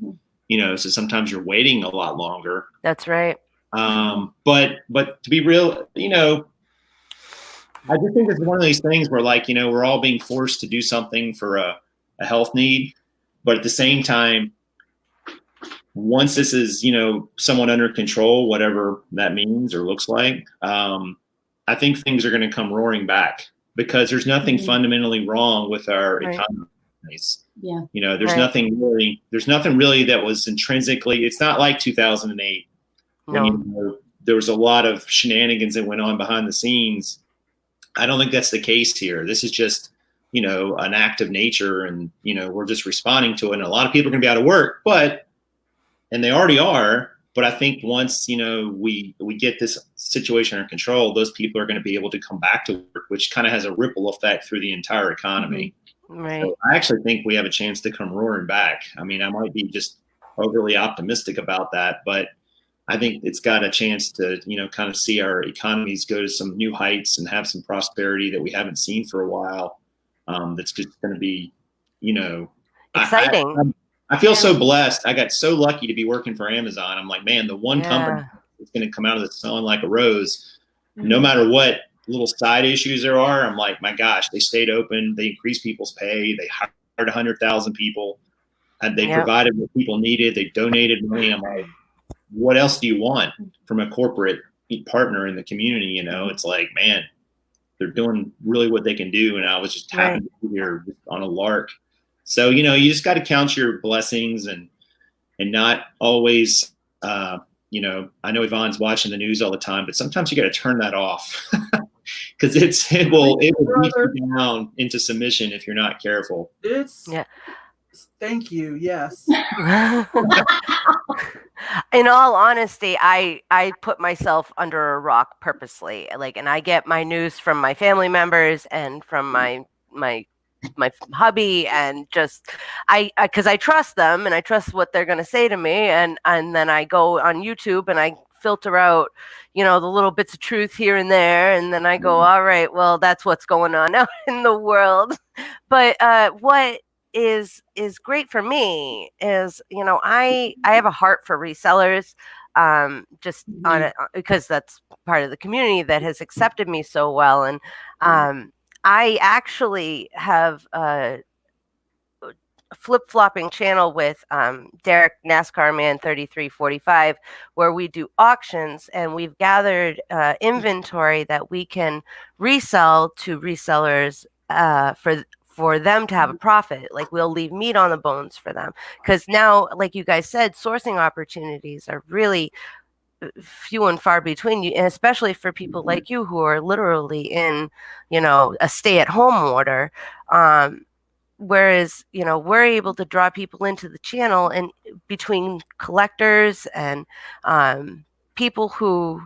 so sometimes you're waiting a lot longer. That's right. But to be real, I just think it's one of these things where we're all being forced to do something for a health need. But at the same time, once this is, somewhat under control, whatever that means or looks like, I think things are going to come roaring back because there's nothing fundamentally wrong with our economy. Yeah. There's nothing really that was intrinsically, it's not like 2008 when there was a lot of shenanigans that went on behind the scenes. I don't think that's the case here. This is just, an act of nature, and, we're just responding to it. And a lot of people are going to be out of work, but and they already are. But I think once, you know, we get this situation under control, those people are going to be able to come back to work, which kind of has a ripple effect through the entire economy. Right. So I actually think we have a chance to come roaring back. I mean, I might be just overly optimistic about that, but I think it's got a chance to, you know, kind of see our economies go to some new heights and have some prosperity that we haven't seen for a while. That's just going to be, you know, Exciting. I feel so blessed. I got so lucky to be working for Amazon. I'm like, man, the one company that's going to come out of the sun like a rose, no matter what little side issues there are. I'm like, my gosh, they stayed open. They increased people's pay. They hired 100,000 people, and they provided what people needed. They donated money. I'm like, what else do you want from a corporate partner in the community? You know, it's like, man, they're doing really what they can do. And I was just happy to be here on a lark. So, you know, you just got to count your blessings and not always, you know, I know Yvonne's watching the news all the time, but sometimes you got to turn that off because it will beat you down into submission if you're not careful. Thank you. Yes. In all honesty, I put myself under a rock purposely. Like, and I get my news from my family members and from my hubby, and just because I trust them and I trust what they're going to say to me, and then I go on YouTube and I filter out, you know, the little bits of truth here and there, and then I go, all right, well, that's what's going on out in the world. But what is great for me is, you know, I have a heart for resellers, just on it because that's part of the community that has accepted me so well. And I actually have a flip-flopping channel with Derek NASCAR Man 3345, where we do auctions, and we've gathered inventory that we can resell to resellers for them to have a profit. Like, we'll leave meat on the bones for them, because now, like you guys said, sourcing opportunities are really few and far between, and especially for people like you who are literally in, you know, a stay-at-home order. Whereas, you know, we're able to draw people into the channel, and between collectors and people who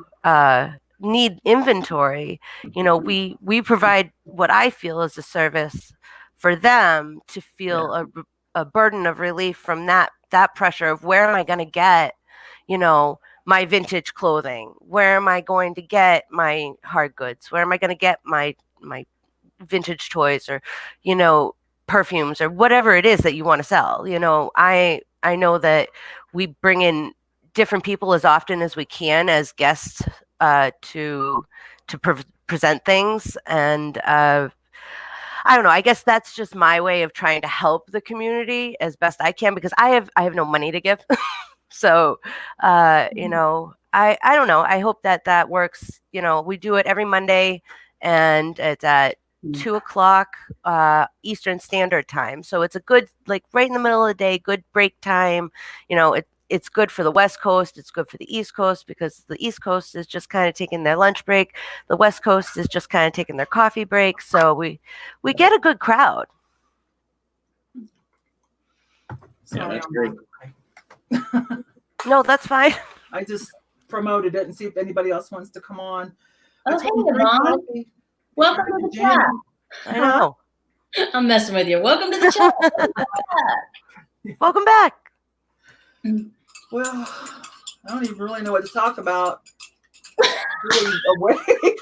need inventory, you know, we provide what I feel is a service for them to feel a burden of relief from that pressure of, where am I going to get, you know, my vintage clothing? Where am I going to get my hard goods? Where am I going to get my vintage toys, or, you know, perfumes, or whatever it is that you want to sell? You know, I know that we bring in different people as often as we can as guests to present things, and I don't know, I guess that's just my way of trying to help the community as best I can, because I have no money to give. So you know, I don't know, I hope that works. You know, we do it every Monday, and it's at 2:00 Eastern Standard Time. So it's a good, like, right in the middle of the day, good break time. You know, it's good for the West Coast. It's good for the East Coast, because the East Coast is just kind of taking their lunch break. The West Coast is just kind of taking their coffee break. So we get a good crowd. Yeah, that's great. No, that's fine. I just promoted it and see if anybody else wants to come on. Oh, hey, Yvonne. Welcome to the chat. I know. I'm messing with you. Welcome to the chat. Welcome back. Well, I don't even really know what to talk about. Really awake.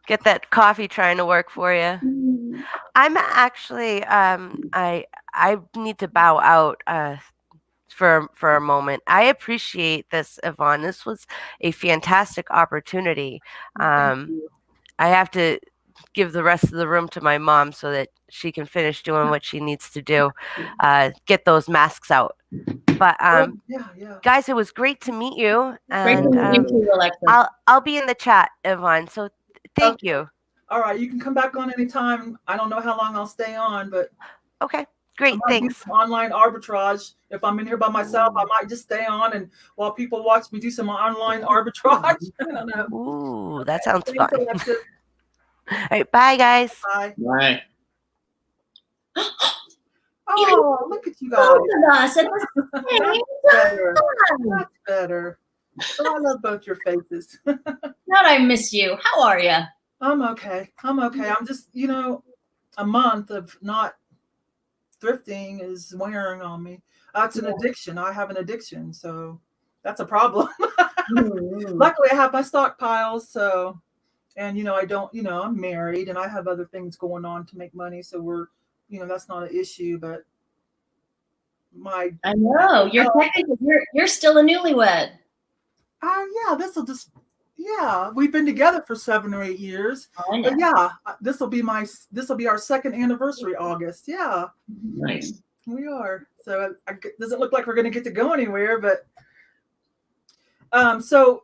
Get that coffee trying to work for you. I'm actually I need to bow out for a moment. I appreciate this, Yvonne. This was a fantastic opportunity. I have to give the rest of the room to my mom so that she can finish doing what she needs to do, get those masks out. But guys, it was great to meet you. And great to meet you too, Alexa. I'll be in the chat, Yvonne. So thank you. All right, you can come back on anytime. I don't know how long I'll stay on, but okay, great, thanks. Do some online arbitrage. If I'm in here by myself, I might just stay on, and while people watch me do some online arbitrage. I don't know. Ooh, that sounds Thanks, fun. Alexis. All right, bye, guys. Bye. Bye. Oh, look at you guys. Both of us at the same Better. time. That's better. Oh, I love both your faces. Not I miss you. How are you? I'm okay. I'm okay. I'm just, a month of not thrifting is wearing on me. It's an addiction. I have an addiction, so that's a problem. Luckily, I have my stockpiles, so, and I don't, I'm married and I have other things going on to make money, so we're, that's not an issue. But I know you're still a newlywed. Yeah, we've been together for 7 or 8 years. I know. But yeah, this will be our second anniversary, August. Yeah. Nice. We are. So it doesn't look like we're going to get to go anywhere, but so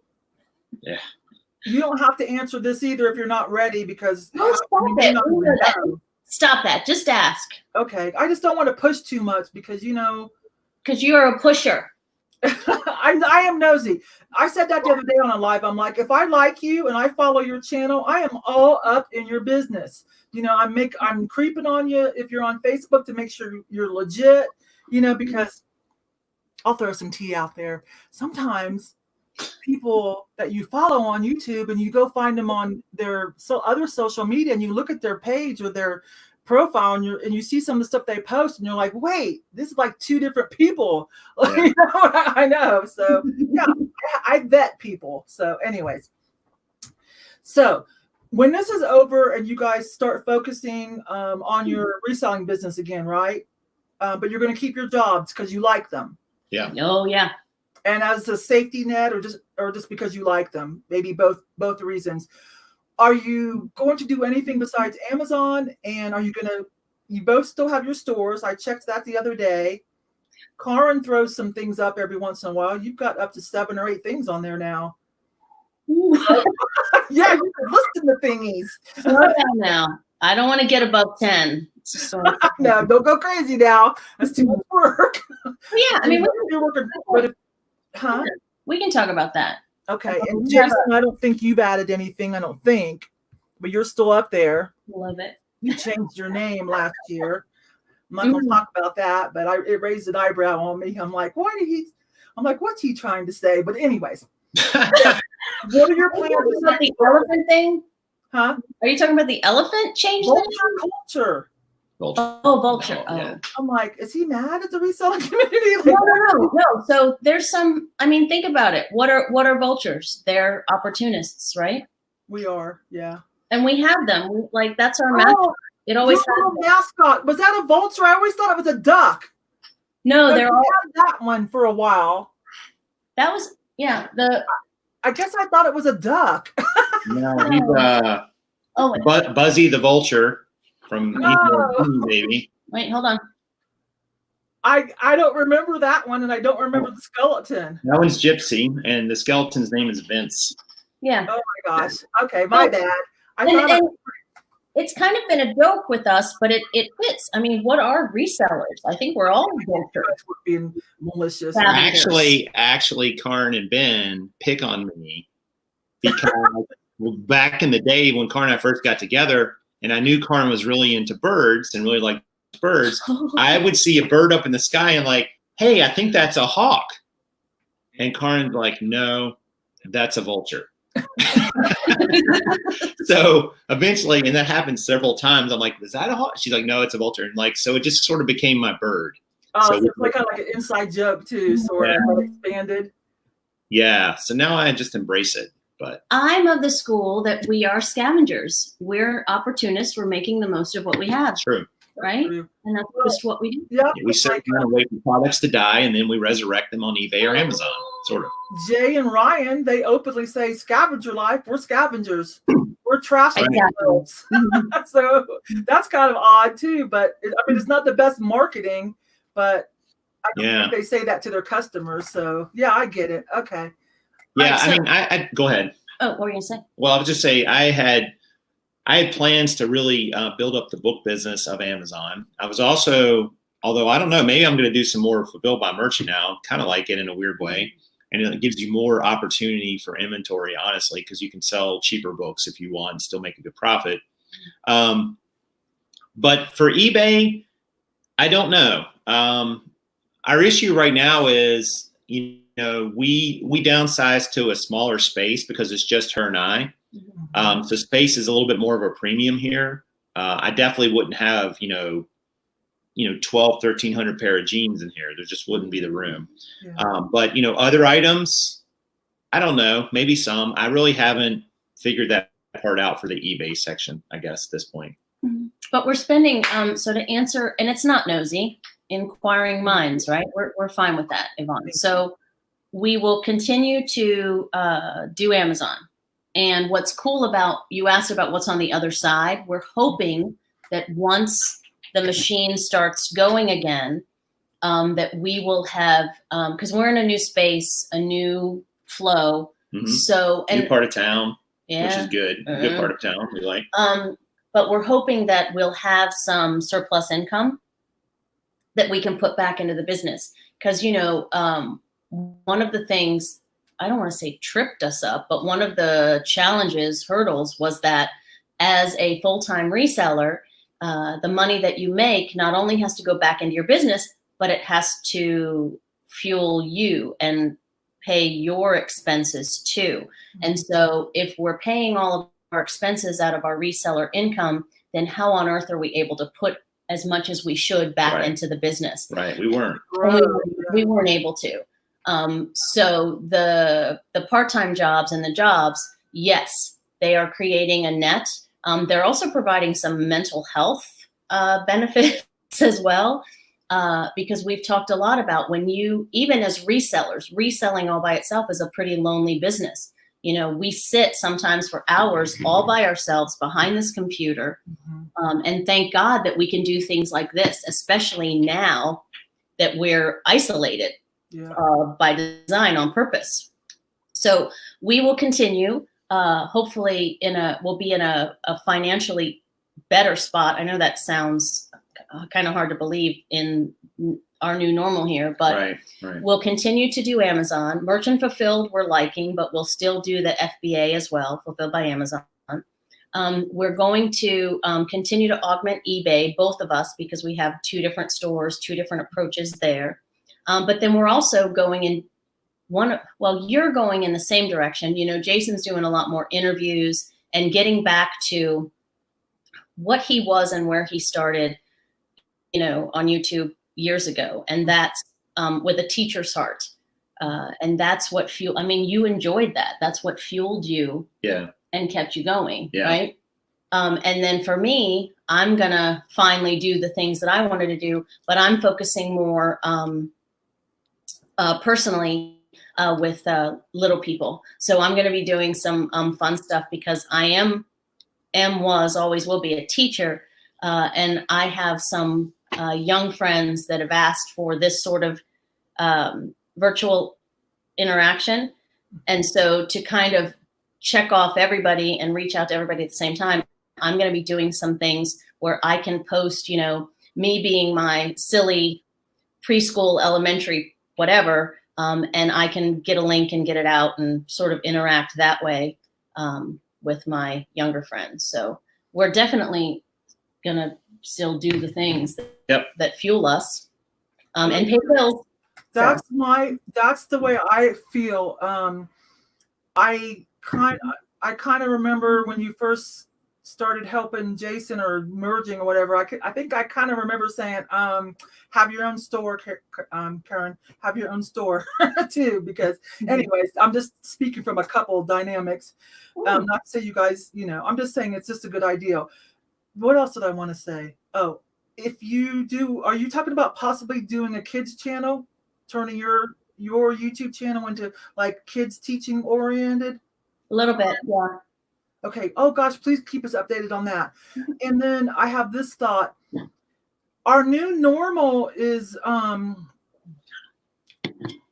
yeah, you don't have to answer this either if you're not ready, because No, stop that. Just ask. Okay. I just don't want to push too much because because you're a pusher. I am nosy. I said that the other day on a live. I'm like, if I like you and I follow your channel, I am all up in your business. I'm creeping on you if you're on Facebook to make sure you're legit, because I'll throw some tea out there. Sometimes people that you follow on YouTube and you go find them on their other social media and you look at their page or their profile and you see some of the stuff they post and you're like, wait, this is like 2 different people. Yeah. I know. So yeah, I vet people. So anyways, so when this is over and you guys start focusing on your reselling business again, right? But you're going to keep your jobs because you like them. Yeah. Oh yeah. And as a safety net, or just because you like them, maybe both reasons. Are you going to do anything besides Amazon? And are you you both still have your stores? I checked that the other day. Caron throws some things up every once in a while. You've got up to 7 or 8 things on there now. Yeah, you can listen to thingies. Slow down now. I don't want to get above 10. No, don't go crazy now. That's too much work. Well, yeah, I mean, you're working, huh? We can talk about that. Okay, and Jason, I don't think you've added anything. I don't think, but you're still up there. Love it. You changed your name last year. I'm not going to talk about that, but it raised an eyebrow on me. I'm like, what's he trying to say? But anyways, what are your plans? About the elephant thing? Huh? Are you talking about the elephant change? Vulture. Oh, vulture. No, yeah. I'm like, is he mad at the reselling community? Like, No. So there's some. I mean, think about it. What are vultures? They're opportunists, right? We are, yeah. And we have them. Like that's our mascot. It always has mascot. Was that a vulture? I always thought it was a duck. No, they're all had that one for a while. That was I guess I thought it was a duck. No, he's Buzzy the Vulture from Baby. Wait, hold on. I don't remember that one, and I don't remember the skeleton. That one's Gypsy, and the skeleton's name is Vince. Yeah. Oh my gosh. Okay, my bad. It's kind of been a joke with us, but it fits. I mean, what are resellers? I think we're all vultures. We're being malicious. Actually, Caron and Ben pick on me because back in the day when Caron and I first got together, and I knew Caron was really into birds and really liked birds, I would see a bird up in the sky and like, hey, I think that's a hawk. And Caron's like, no, that's a vulture. So eventually, and that happened several times, I'm like, is that a hawk? She's like, no, it's a vulture. And like, so it just sort of became my bird. Oh, so it's like kind of like an inside joke too, sort of expanded. Yeah. So now I just embrace it. But I'm of the school that we are scavengers. We're opportunists. We're making the most of what we have. True. Right? And that's just what we do. Yeah. We sit down and wait for products to die, and then we resurrect them on eBay or Amazon, sort of. Jay and Ryan, they openly say scavenger life. We're scavengers. We're trash ourselves. So that's kind of odd too. But it's not the best marketing, but I think they say that to their customers. So yeah, I get it. Okay. Yeah, right, so, I go ahead. Oh, what were you gonna say? Well, I was just say I had plans to really build up the book business of Amazon. I was also, although I don't know, maybe I'm going to do some more fulfilled by merchant now, kind of like it in a weird way. And it gives you more opportunity for inventory, honestly, because you can sell cheaper books if you want and still make a good profit. But for eBay, I don't know. Our issue right now is, we downsized to a smaller space because it's just her and I. So space is a little bit more of a premium here. I definitely wouldn't have, 1,300 pair of jeans in here. There just wouldn't be the room. Yeah. But, other items, I don't know, maybe some. I really haven't figured that part out for the eBay section, I guess, at this point. But we're spending, so to answer, and it's not nosy, inquiring minds, right? We're fine with that, Yvonne. So we will continue to do Amazon. And what's cool about, you asked about what's on the other side. We're hoping that once the machine starts going again, that we will have, because we're in a new space, a new flow. So, and new part of town, yeah, which is good. Good part of town, we like. But we're hoping that we'll have some surplus income that we can put back into the business. Because, one of the things, I don't want to say tripped us up, but one of the challenges, hurdles, was that as a full-time reseller, the money that you make not only has to go back into your business, but it has to fuel you and pay your expenses too. And so if we're paying all of our expenses out of our reseller income, then how on earth are we able to put as much as we should back into the business? Right, we weren't. We weren't able to. So the part-time jobs and the jobs, yes, they are creating a net. They're also providing some mental health benefits as well, because we've talked a lot about when you, even as resellers, reselling all by itself is a pretty lonely business. We sit sometimes for hours all by ourselves behind this computer. And thank God that we can do things like this, especially now that we're isolated by design on purpose. So we will continue. Hopefully we'll be in a financially better spot. I know that sounds kind of hard to believe in our new normal here, but we'll continue to do Amazon. Merchant fulfilled we're liking, but we'll still do the FBA as well, fulfilled by Amazon. We're going to continue to augment eBay, both of us, because we have two different stores, two different approaches there. But then we're also going in you're going in the same direction. Jason's doing a lot more interviews and getting back to what he was and where he started, on YouTube years ago. And that's with a teacher's heart. And that's what you enjoyed that. That's what fueled you and kept you going, right? And then for me, I'm going to finally do the things that I wanted to do, but I'm focusing more personally with little people. So I'm going to be doing some fun stuff because I always will be a teacher. And I have some young friends that have asked for this sort of virtual interaction. And so to kind of check off everybody and reach out to everybody at the same time, I'm going to be doing some things where I can post, me being my silly preschool, elementary, whatever, and I can get a link and get it out and sort of interact that way with my younger friends. So we're definitely going to still do the things that fuel us and pay bills. That's the way I feel. I kind of remember when you first started helping Jason or merging or whatever. I think I kind of remember saying, have your own store, Caron, have your own store too, because anyways, I'm just speaking from a couple dynamics. Not to say you guys, I'm just saying it's just a good idea. What else did I want to say? Oh, if you do, are you talking about possibly doing a kids channel, turning your YouTube channel into like kids teaching oriented? A little bit, yeah. Okay. Oh gosh, please keep us updated on that. And then I have this thought. Our new normal is we're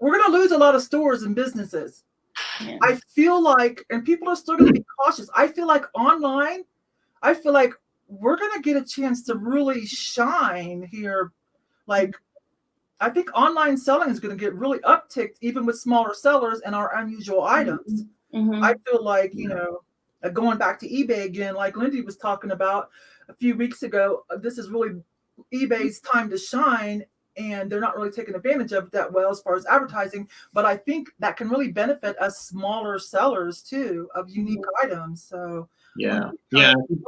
going to lose a lot of stores and businesses. Yeah. I feel like, and people are still going to be cautious. I feel like online, we're going to get a chance to really shine here. Like, I think online selling is going to get really upticked even with smaller sellers and our unusual items. Mm-hmm. I feel like, going back to eBay again, like Lindy was talking about a few weeks ago, this is really eBay's time to shine, and they're not really taking advantage of it that well as far as advertising. But I think that can really benefit us smaller sellers too of unique items. So yeah,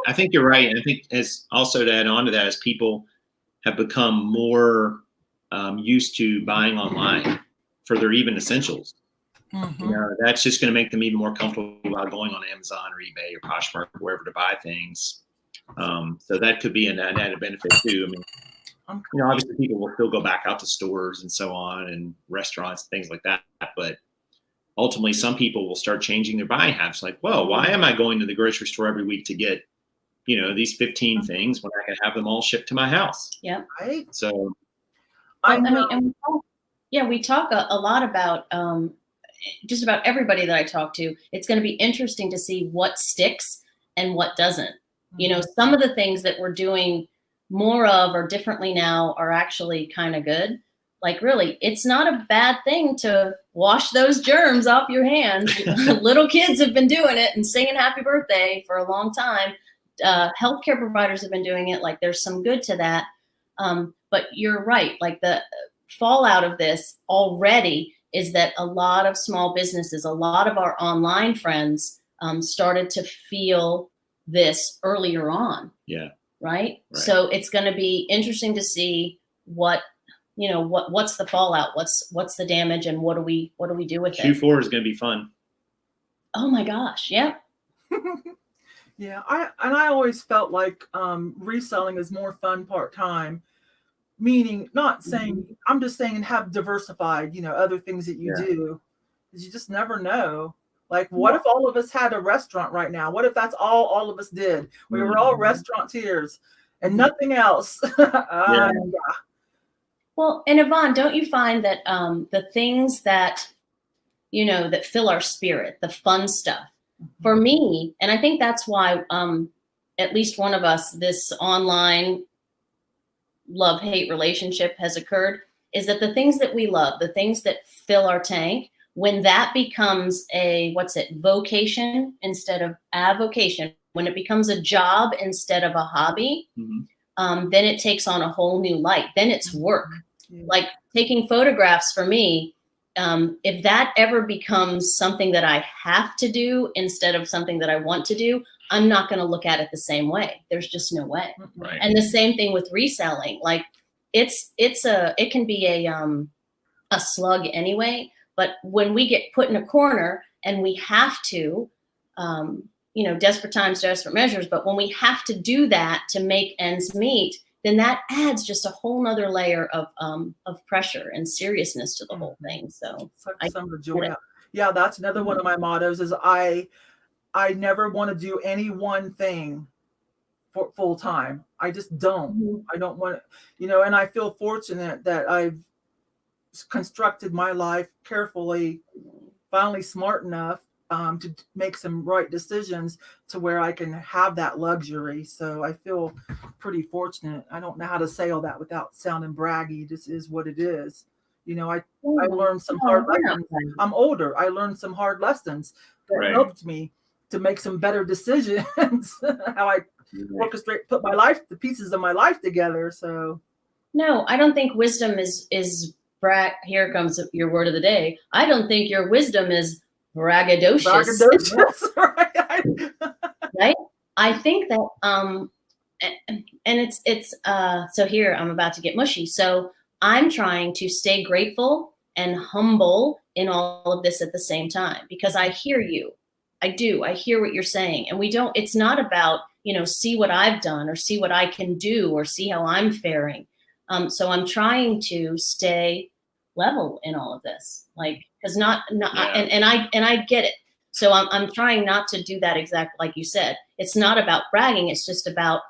I think you're right. And I think as also to add on to that, as people have become more used to buying online for their even essentials, Mm-hmm. you know, that's just going to make them even more comfortable about going on Amazon or eBay or Poshmark or wherever to buy things. So that could be an added benefit too. I mean, you know, obviously people will still go back out to stores and so on and restaurants, things like that. But ultimately, some people will start changing their buying habits. Like, well, why am I going to the grocery store every week to get, you know, these 15 things when I can have them all shipped to my house? Yeah. Right. So, we talk a lot about just about everybody that I talk to. It's going to be interesting to see what sticks and what doesn't. You know, some of the things that we're doing more of or differently now are actually kind of good. Like, really, it's not a bad thing to wash those germs off your hands. Little kids have been doing it and singing happy birthday for a long time. Healthcare providers have been doing it. Like, there's some good to that. But you're right. Like, the fallout of this already is that a lot of small businesses, a lot of our online friends started to feel this earlier on. yeah. Right. So it's going to be interesting to see what's the fallout, what's the damage, and what do we do with it? Q4 is going to be fun. Oh my gosh. Yeah. Yeah. I always felt like reselling is more fun part-time, meaning not saying, I'm just saying have diversified, you know, other things that you do, because you just never know. Like, what if all of us had a restaurant right now? What if that's all of us did? We were all restaurateurs and nothing else. Well, and Yvonne, don't you find that the things that, you know, that fill our spirit, the fun stuff, for me, and I think that's why at least one of us, this online love-hate relationship has occurred, is that the things that we love, the things that fill our tank, when that becomes a vocation instead of avocation, when it becomes a job instead of a hobby, then it takes on a whole new light. Then it's work. Like taking photographs for me, if that ever becomes something that I have to do instead of something that I want to do, I'm not going to look at it the same way. There's just no way. Right. And the same thing with reselling. Like it can be a slug anyway. But when we get put in a corner and we have to, desperate times, desperate measures, but when we have to do that to make ends meet, then that adds just a whole nother layer of pressure and seriousness to the whole thing. So summer joy. Yeah, that's another one of my mottos is I never want to do any one thing for full time. I just don't. I don't want to, and I feel fortunate that I've constructed my life carefully, finally smart enough to make some right decisions to where I can have that luxury. So I feel pretty fortunate. I don't know how to say all that without sounding braggy. This is what it is. I learned some hard lessons. I'm older. I learned some hard lessons that helped me to make some better decisions. How I orchestrate, put the pieces of my life together. So no, I don't think wisdom is brag. Here comes your word of the day. I don't think your wisdom is braggadocious. Right? I think that and it's so here I'm about to get mushy. So I'm trying to stay grateful and humble in all of this at the same time, because I hear you. I do. I hear what you're saying. And it's not about, see what I've done or see what I can do or see how I'm faring. So I'm trying to stay level in all of this, like, because and I get it. So I'm trying not to do that exactly like you said. It's not about bragging. It's just about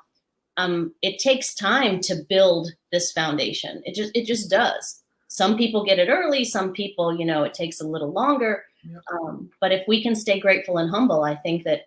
it takes time to build this foundation. It just does. Some people get it early. Some people, it takes a little longer. Yep. But if we can stay grateful and humble, I think that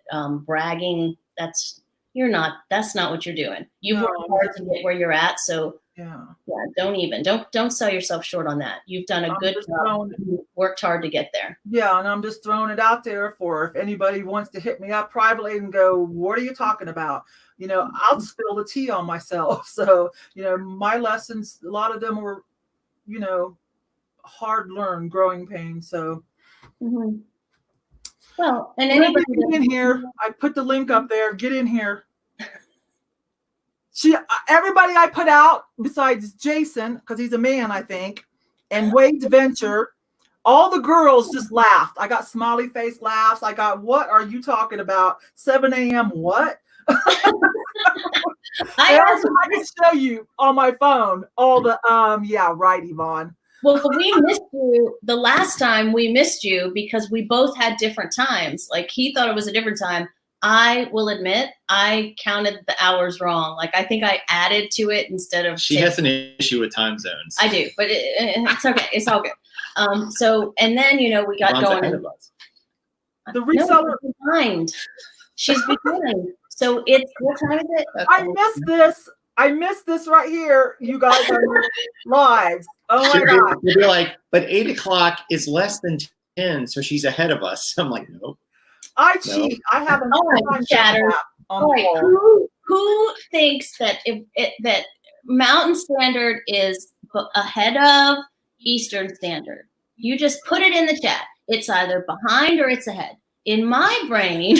bragging, that's not what you're doing. You've worked hard to get where you're at. So don't sell yourself short on that. You've done a good job. You worked hard to get there. Yeah. And I'm just throwing it out there for if anybody wants to hit me up privately and go, what are you talking about? You know, I'll spill the tea on myself. So, you know, my lessons, a lot of them were, you know, hard learned, growing pains. So, Mhm. Well, and Linda, anything get in here. I put the link up there. Get in here. Everybody I put out besides Jason, because he's a man, I think, and Wade's Venture, all the girls just laughed. I got smiley face laughs. I got, what are you talking about? 7 a.m. What? I can show you on my phone all the yeah, right, Yvonne. Well, we missed you the last time. We missed you because we both had different times. Like, he thought it was a different time. I will admit I counted the hours wrong. Like, I think I added to it instead of. She has an issue with time zones. I do, but it's okay. It's all good. So, and then, you know, we got Ron's going. ahead of us. The reseller. No, behind. She's behind. So it's, what time is it? I missed this. I missed this right here. You guys are live. Oh my God. She'll be like, but 8 o'clock is less than 10, so she's ahead of us. I'm like, nope. I cheat. I have a chatter. on Right. Who thinks that that Mountain Standard is ahead of Eastern Standard? You just put it in the chat. It's either behind or it's ahead. In my brain,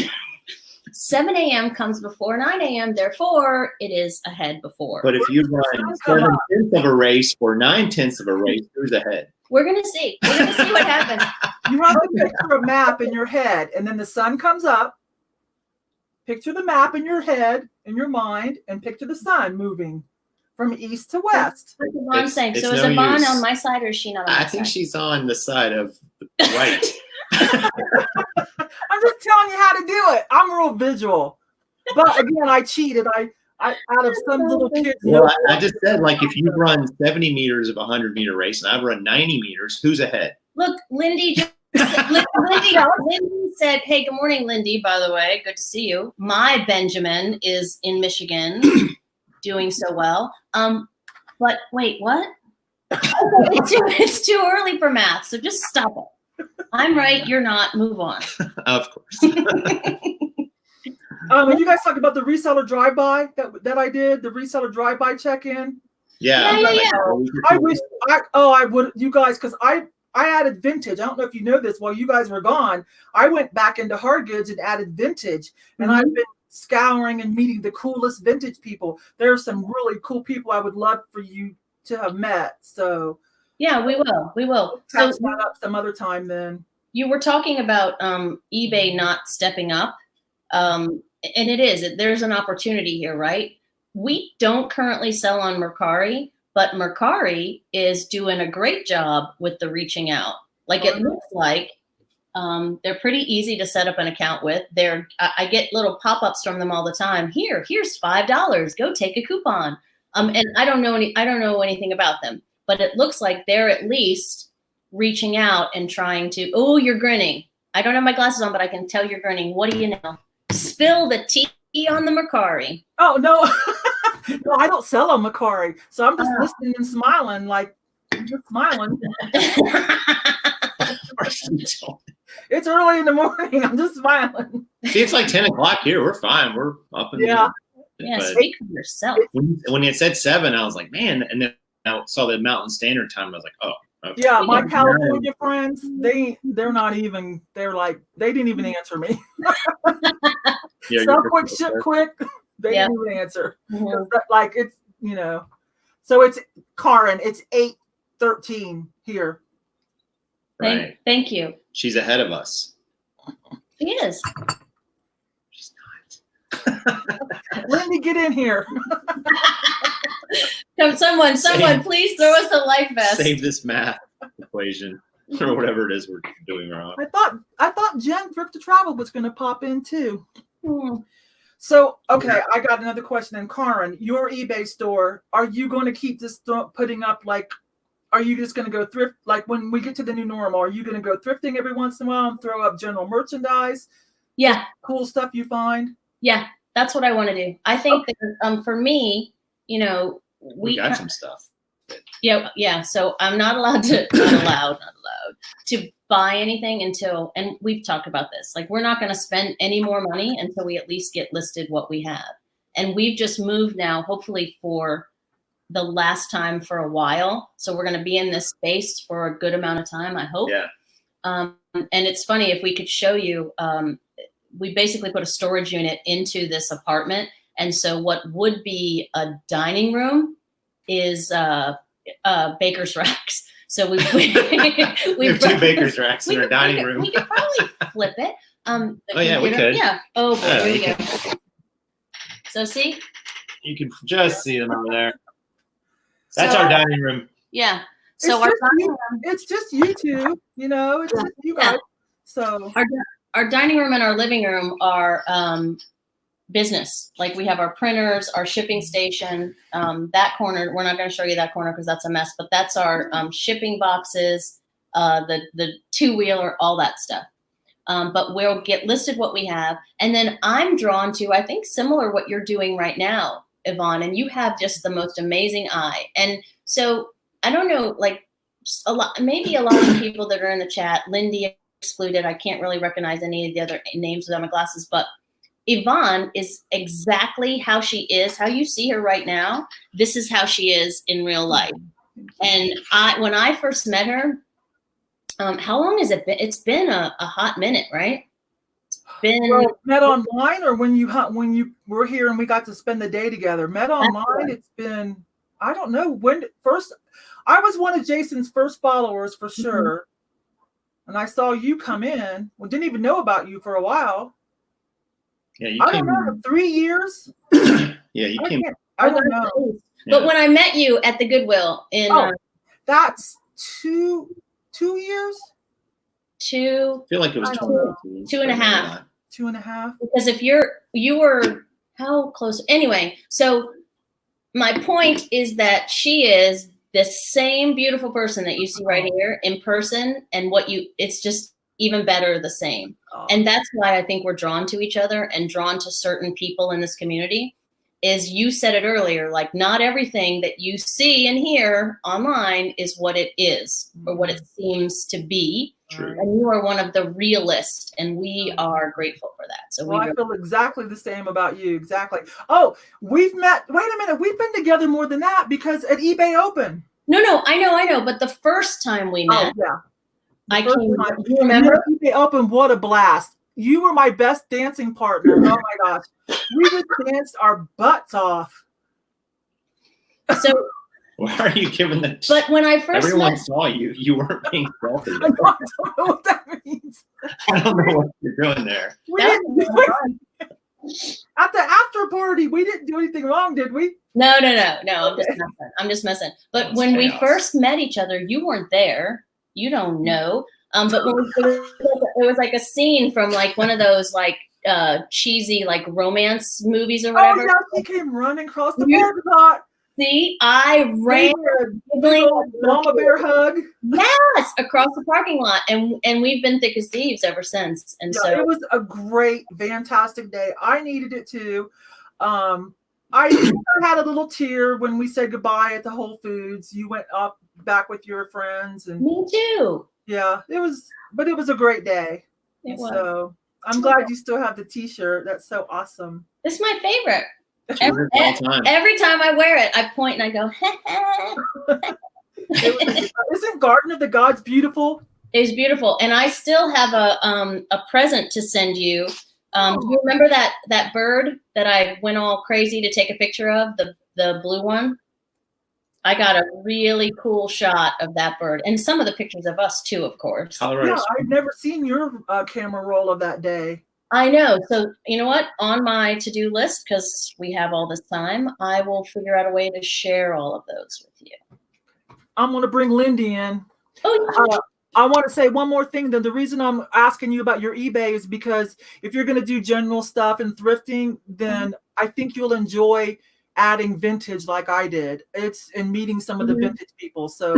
7 a.m. comes before 9 a.m. Therefore, it is ahead before. But if you run 7/10 of a race or 9/10 of a race, who's ahead? We're gonna see. We're gonna see what happens. You have to picture a map in your head, and then the sun comes up. Picture the map in your head, in your mind, and picture the sun moving from east to west. That's what I'm saying. So is no Yvonne use. on my side or is she not on my side? I think she's on the side of the right. I'm just telling you how to do it. I'm real visual. But again, I cheated. I out of some little kids. Well, I just said, like, if you run 70 meters of a 100-meter race and I've run 90 meters, who's ahead? Look, Lindy Lindy said, hey, good morning, Lindy, by the way. Good to see you. My Benjamin is in Michigan doing so well. But wait, what? It's too early for math, so just stop it. I'm right, you're not. Move on. Of course. And you guys talk about the reseller drive-by that I did, the reseller drive-by check-in. Yeah. I wish I would, you guys, because I added vintage. I don't know if you know this. While you guys were gone, I went back into hard goods and added vintage. And I've been scouring and meeting the coolest vintage people. There are some really cool people I would love for you to have met. So yeah, we will. We will. So that up some other time then. You were talking about eBay not stepping up. And it is. There's an opportunity here, right? We don't currently sell on Mercari, but Mercari is doing a great job with the reaching out. Like, it looks like they're pretty easy to set up an account with. I get little pop-ups from them all the time. Here's $5. Go take a coupon. And I don't know anything about them, but it looks like they're at least reaching out and trying to. Oh, you're grinning. I don't have my glasses on, but I can tell you're grinning. What do you know? Spill the tea on the Mercari. Oh, no. No, I don't sell on Mercari. So I'm just listening and smiling, like, I'm just smiling. It's early in the morning. I'm just smiling. See, it's like 10 o'clock here. We're fine. We're up in Yeah, speak for yourself. When it said 7, I was like, man. And then I saw the Mountain Standard Time. I was like, oh. Okay. Yeah, my California friends, they're not even, they're like, they didn't even answer me. Yeah, so quick, ship quick. They didn't even answer. Like, it's, you know, so it's Caron, it's 8:13 here. Right. Thank you. She's ahead of us. She is. She's not. Lindy, get in here. Someone, please throw us a life vest. Save this math equation or whatever it is we're doing wrong. I thought Jen Thrift to Travel was going to pop in too. So, okay, I got another question. And Caron, your eBay store, are you going to keep this putting up, like, are you just going to go thrift? Like, when we get to the new normal, are you going to go thrifting every once in a while and throw up general merchandise? Yeah. Cool stuff you find? Yeah, that's what I want to do. I think that, for me, you know, we got some stuff. Yeah. So I'm not allowed to, to buy anything until, and we've talked about this, like, we're not going to spend any more money until we at least get listed what we have. And we've just moved now, hopefully for the last time for a while. So we're going to be in this space for a good amount of time, I hope. Yeah. And it's funny, if we could show you, we basically put a storage unit into this apartment. And so what would be a dining room is baker's racks. So we have two baker's racks in our dining room. We could probably flip it. Oh yeah, we could. Yeah. Oh, boy, here we go. So see? You can just see them over there. That's our dining room. Yeah. So It's just you two, you know, it's just you guys. So our dining room and our living room are business. Like we have our printers, our shipping station, that corner. We're not going to show you that corner because that's a mess, but that's our shipping boxes, the two-wheeler, all that stuff. But we'll get listed what we have. And then I'm drawn to, I think, similar what you're doing right now, Yvonne, and you have just the most amazing eye. And so I don't know, like maybe a lot of people that are in the chat, Lindy excluded, I can't really recognize any of the other names without my glasses, but Yvonne is exactly how she is, how you see her right now. This is how she is in real life. And when I first met her, how long has it been? It's been a hot minute, right? It's been met online, or when you were here and we got to spend the day together. Met online. It's been, I don't know when first. I was one of Jason's first followers for sure, and I saw you come in. Well, didn't even know about you for a while. Yeah, you I came. don't know, 3 years. Yeah, you came. I don't know. But when I met you at the Goodwill in that's 2 years. I feel like it was 2.5. 2.5. Because if you were how close? Anyway, so my point is that she is the same beautiful person that you see right here in person, and it's just even better the same. And that's why I think we're drawn to each other and drawn to certain people in this community. Is you said it earlier, like not everything that you see and hear online is what it is or what it seems to be. True. And you are one of the realists, and we are grateful for that. So I feel exactly the same about you. Exactly. Oh, we've met. Wait a minute. We've been together more than that because at eBay Open. No, I know. But the first time we met, yeah. I came. Do you remember? eBay Open, what a blast. You were my best dancing partner. Oh my gosh. We just danced our butts off. So why are you giving that? But when I first everyone saw you, you weren't being selfish. I don't know what that means. I don't know what you're doing there. We didn't do it. At the after party, we didn't do anything wrong, did we? No. I'm just messing. But when we first met each other, you weren't there. You don't know. But when it was like a scene from like one of those like cheesy like romance movies or whatever. Oh yeah, she came running across the parking lot. See, I ran mama bear hug. Yes, across the parking lot, and we've been thick as thieves ever since. And so it was a great, fantastic day. I needed it too. I had a little tear when we said goodbye at the Whole Foods. You went up back with your friends, and me too. Yeah, it was a great day. It was. So I'm glad you still have the T-shirt. That's so awesome. It's my favorite. Every time I wear it, I point and I go, Isn't Garden of the Gods beautiful? It was beautiful. And I still have a present to send you. Do you remember that bird that I went all crazy to take a picture of, the blue one? I got a really cool shot of that bird, and some of the pictures of us too, of course. Yeah, I've never seen your camera roll of that day. I know. So you know what? On my to-do list, because we have all this time, I will figure out a way to share all of those with you. I'm going to bring Lindy in. Oh, I want to say one more thing. The reason I'm asking you about your eBay is because if you're going to do general stuff and thrifting, then I think you'll enjoy adding vintage like I did. It's in meeting some of the vintage people. So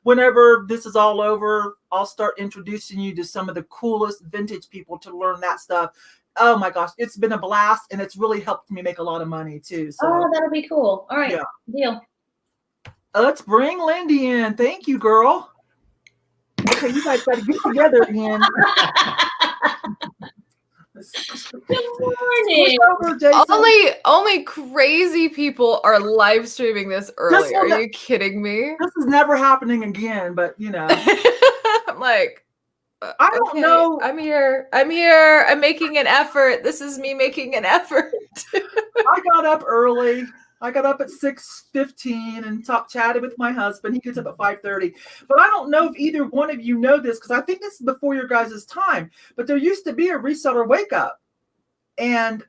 whenever this is all over, I'll start introducing you to some of the coolest vintage people to learn that stuff. Oh my gosh, it's been a blast, and it's really helped me make a lot of money too. So that'll be cool. All right, deal. Let's bring Lindy in. Thank you, girl. Okay, you guys got to get together again. Good morning. Over, Jason. Only crazy people are live streaming this early. Are you kidding me? This is never happening again, but you know. I'm like, I don't know. I'm here. I'm making an effort. This is me making an effort. I got up early. I got up at 6:15 and chatted with my husband. He gets up at 5:30. But I don't know if either one of you know this, because I think this is before your guys' time. But there used to be a reseller wake up. And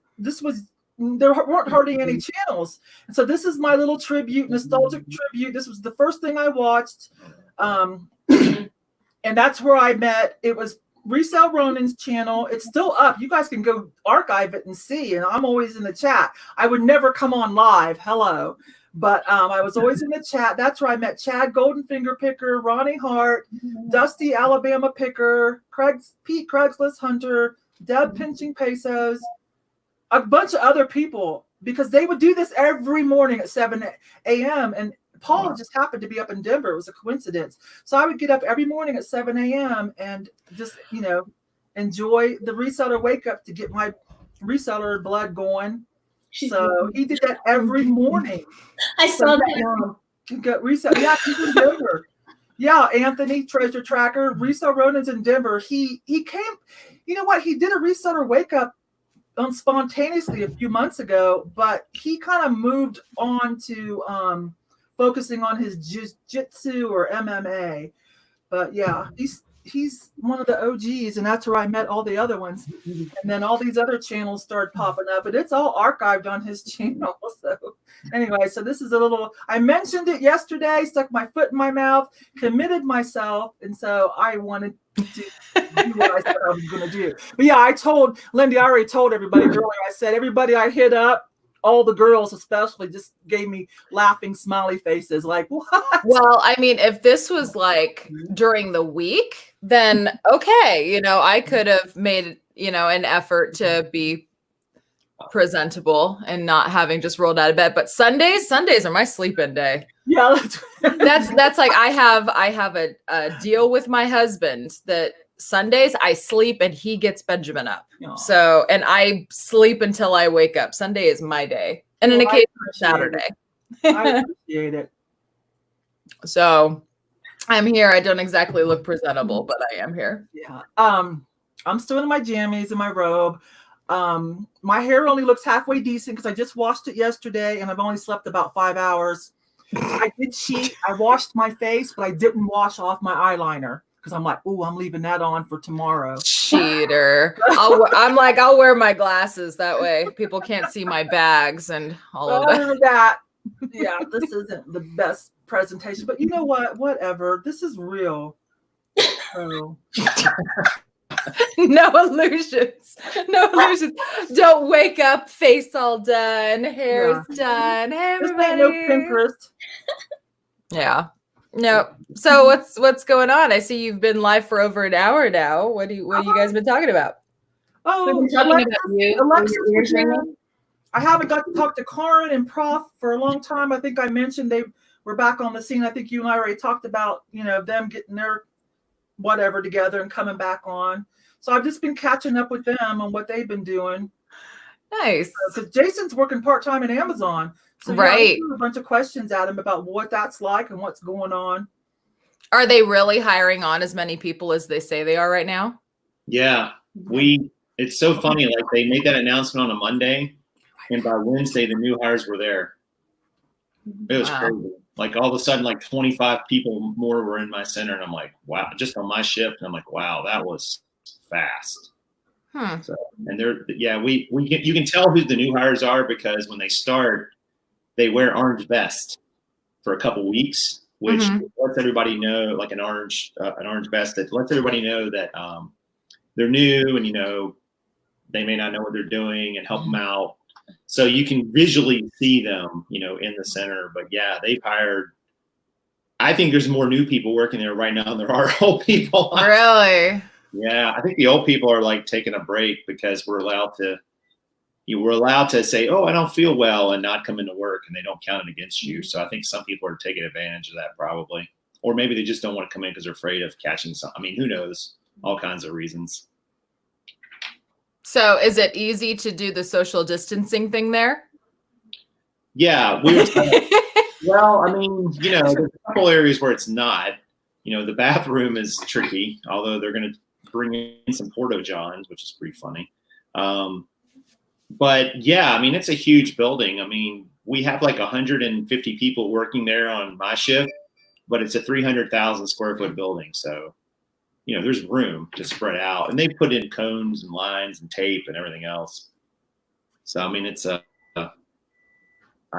there weren't hardly any channels. And so this is my little tribute, nostalgic tribute. This was the first thing I watched. And that's where I met. It was Resell Ronan's channel. It's still up. You guys can go archive it and see. And I'm always in the chat. I would never come on live. Hello. But I was always in the chat. That's where I met Chad Goldenfinger Picker, Ronnie Hart, Dusty Alabama Picker, Pete Craigslist Hunter, Deb Pinching Pesos, a bunch of other people, because they would do this every morning at 7 a.m. And Paul just happened to be up in Denver. It was a coincidence. So I would get up every morning at 7 a.m. and just, enjoy the reseller wake up to get my reseller blood going. So he did that every morning. I saw that. Got resell. Yeah, he's in Denver. Yeah, Anthony, Treasure Tracker, Resell Ronan's in Denver. He came, you know what? He did a reseller wake up spontaneously a few months ago, but he kind of moved on to focusing on his jiu-jitsu or MMA. But yeah, he's one of the OGs, and that's where I met all the other ones. And then all these other channels started popping up, but it's all archived on his channel. So anyway, so this is I mentioned it yesterday, stuck my foot in my mouth, committed myself, and so I wanted to do what I said I was going to do. But yeah, I told Lindy, I already told everybody earlier, I said everybody I hit up, all the girls especially, just gave me laughing smiley faces like, what? Well, I mean, if this was like during the week, then okay, I could have made, an effort to be presentable and not having just rolled out of bed. But Sundays are my sleep-in day. Yeah, that's like I have a deal with my husband that Sundays I sleep and he gets Benjamin up. Aww. So, and I sleep until I wake up. Sunday is my day, and an occasional Saturday. I appreciate it. So I'm here. I don't exactly look presentable, but I am here. Yeah. I'm still in my jammies and my robe. My hair only looks halfway decent because I just washed it yesterday and I've only slept about 5 hours. I did cheat. I washed my face, but I didn't wash off my eyeliner because I'm like, oh, I'm leaving that on for tomorrow. Cheater. I'll wear my glasses. That way people can't see my bags and all of that. Other than that, yeah, this isn't the best presentation, but you know what? Whatever. This is real. So. No illusions. No illusions. Don't wake up, face all done, hair's done. Hey, everybody. No Pinterest. Yeah. No. So what's going on? I see you've been live for over an hour now. What have you guys been talking about? Oh, Alexis, I haven't got to talk to Caron and Prof for a long time. I think I mentioned they were back on the scene. I think you and I already talked about, them getting their whatever together and coming back on. So I've just been catching up with them on what they've been doing. Nice. Because Jason's working part-time at Amazon. So right. A bunch of questions at him about what that's like and what's going on. Are they really hiring on as many people as they say they are right now? Yeah. It's so funny. Like they made that announcement on a Monday, and by Wednesday, the new hires were there. It was crazy. Like all of a sudden, like 25 people more were in my center. And I'm like, wow, just on my shift. And I'm like, wow, that was fast. So, and you can tell who the new hires are because when they start, they wear orange vest for a couple weeks, which lets everybody know, like an orange vest that lets everybody know that they're new and, they may not know what they're doing and help them out. So you can visually see them, in the center. But yeah, they've hired. I think there's more new people working there right now than there are old people. Really? Yeah, I think the old people are like taking a break because we're allowed to say, "Oh, I don't feel well," and not come into work, and they don't count it against you. So I think some people are taking advantage of that probably, or maybe they just don't want to come in because they're afraid of catching something. I mean, who knows? All kinds of reasons. So is it easy to do the social distancing thing there? Yeah, we were well, I mean, there's a couple areas where it's not. The bathroom is tricky, although they're going to bring in some porta-johns, which is pretty funny. But yeah, I mean, it's a huge building. I mean, we have like 150 people working there on my shift, but it's a 300,000 square foot building. So, there's room to spread out, and they put in cones and lines and tape and everything else. So, I mean, it's I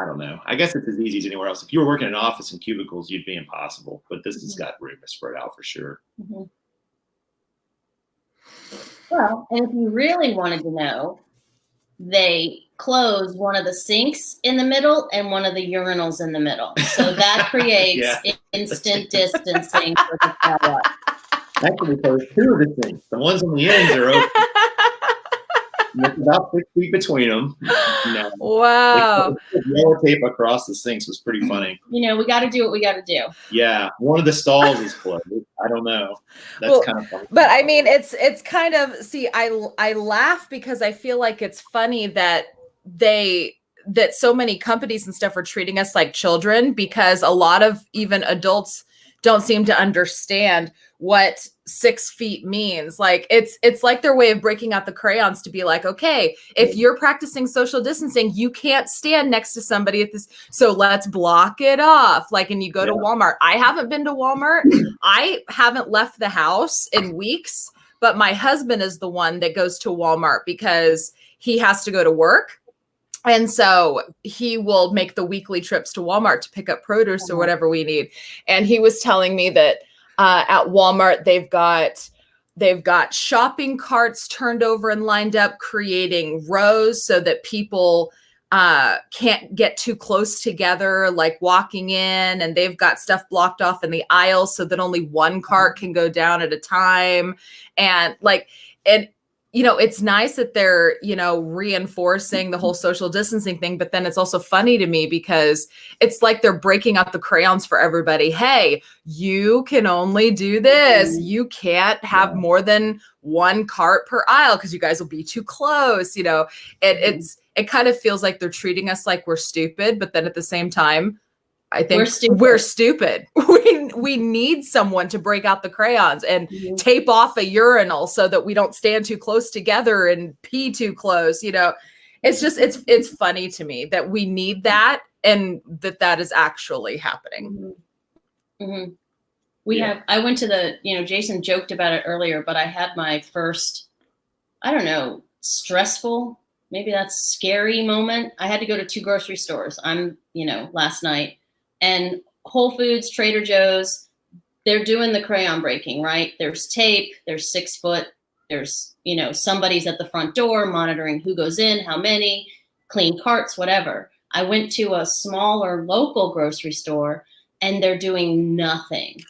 don't know. I guess it's as easy as anywhere else. If you were working in an office in cubicles, you'd be impossible, but this has got room to spread out for sure. Mm-hmm. Well, and if you really wanted to know, they close one of the sinks in the middle and one of the urinals in the middle. So that creates instant distancing for the shower. Actually, there's two of the sinks. The ones on the ends are open. There's about 6 feet between them. Wow. Yellow tape across the sinks was pretty funny. We got to do what we got to do. Yeah. One of the stalls is closed. I don't know. That's kind of funny. But I mean, it's kind of, see, I laugh because I feel like it's funny that that so many companies and stuff are treating us like children, because a lot of even adults don't seem to understand what 6 feet means. Like it's like their way of breaking out the crayons to be like, okay, if you're practicing social distancing, you can't stand next to somebody at this. So let's block it off. Like, and you go to Walmart. I haven't been to Walmart. I haven't left the house in weeks, but my husband is the one that goes to Walmart because he has to go to work. And so he will make the weekly trips to Walmart to pick up produce or whatever we need. And he was telling me that at Walmart, they've got shopping carts turned over and lined up, creating rows so that people can't get too close together, like walking in, and they've got stuff blocked off in the aisles so that only one cart can go down at a time. And it's nice that they're, reinforcing the whole social distancing thing, but then it's also funny to me because it's like they're breaking out the crayons for everybody. Hey, you can only do this. You can't have more than one cart per aisle because you guys will be too close. It kind of feels like they're treating us like we're stupid, but then at the same time, I think we're stupid. We need someone to break out the crayons and tape off a urinal so that we don't stand too close together and pee too close. It's just, it's funny to me that we need that and that is actually happening. Mm-hmm. I went to Jason joked about it earlier, but I had my first, I don't know, stressful, maybe that's scary moment. I had to go to 2 grocery stores. Last night. And Whole Foods, Trader Joe's, they're doing the crayon breaking, right? There's tape, there's 6 foot, there's, somebody's at the front door monitoring who goes in, how many, clean carts, whatever. I went to a smaller local grocery store and they're doing nothing.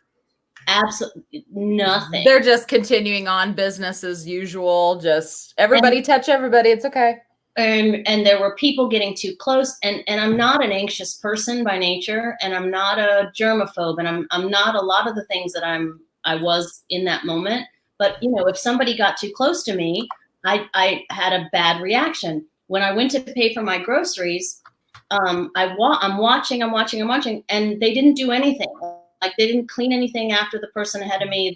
Absolutely nothing. They're just continuing on business as usual. Just everybody touch everybody. It's okay. And there were people getting too close, and I'm not an anxious person by nature, and I'm not a germaphobe, and I'm not a lot of the things that I was in that moment. But if somebody got too close to me, I had a bad reaction. When I went to pay for my groceries, I'm watching, and they didn't do anything. Like they didn't clean anything after the person ahead of me.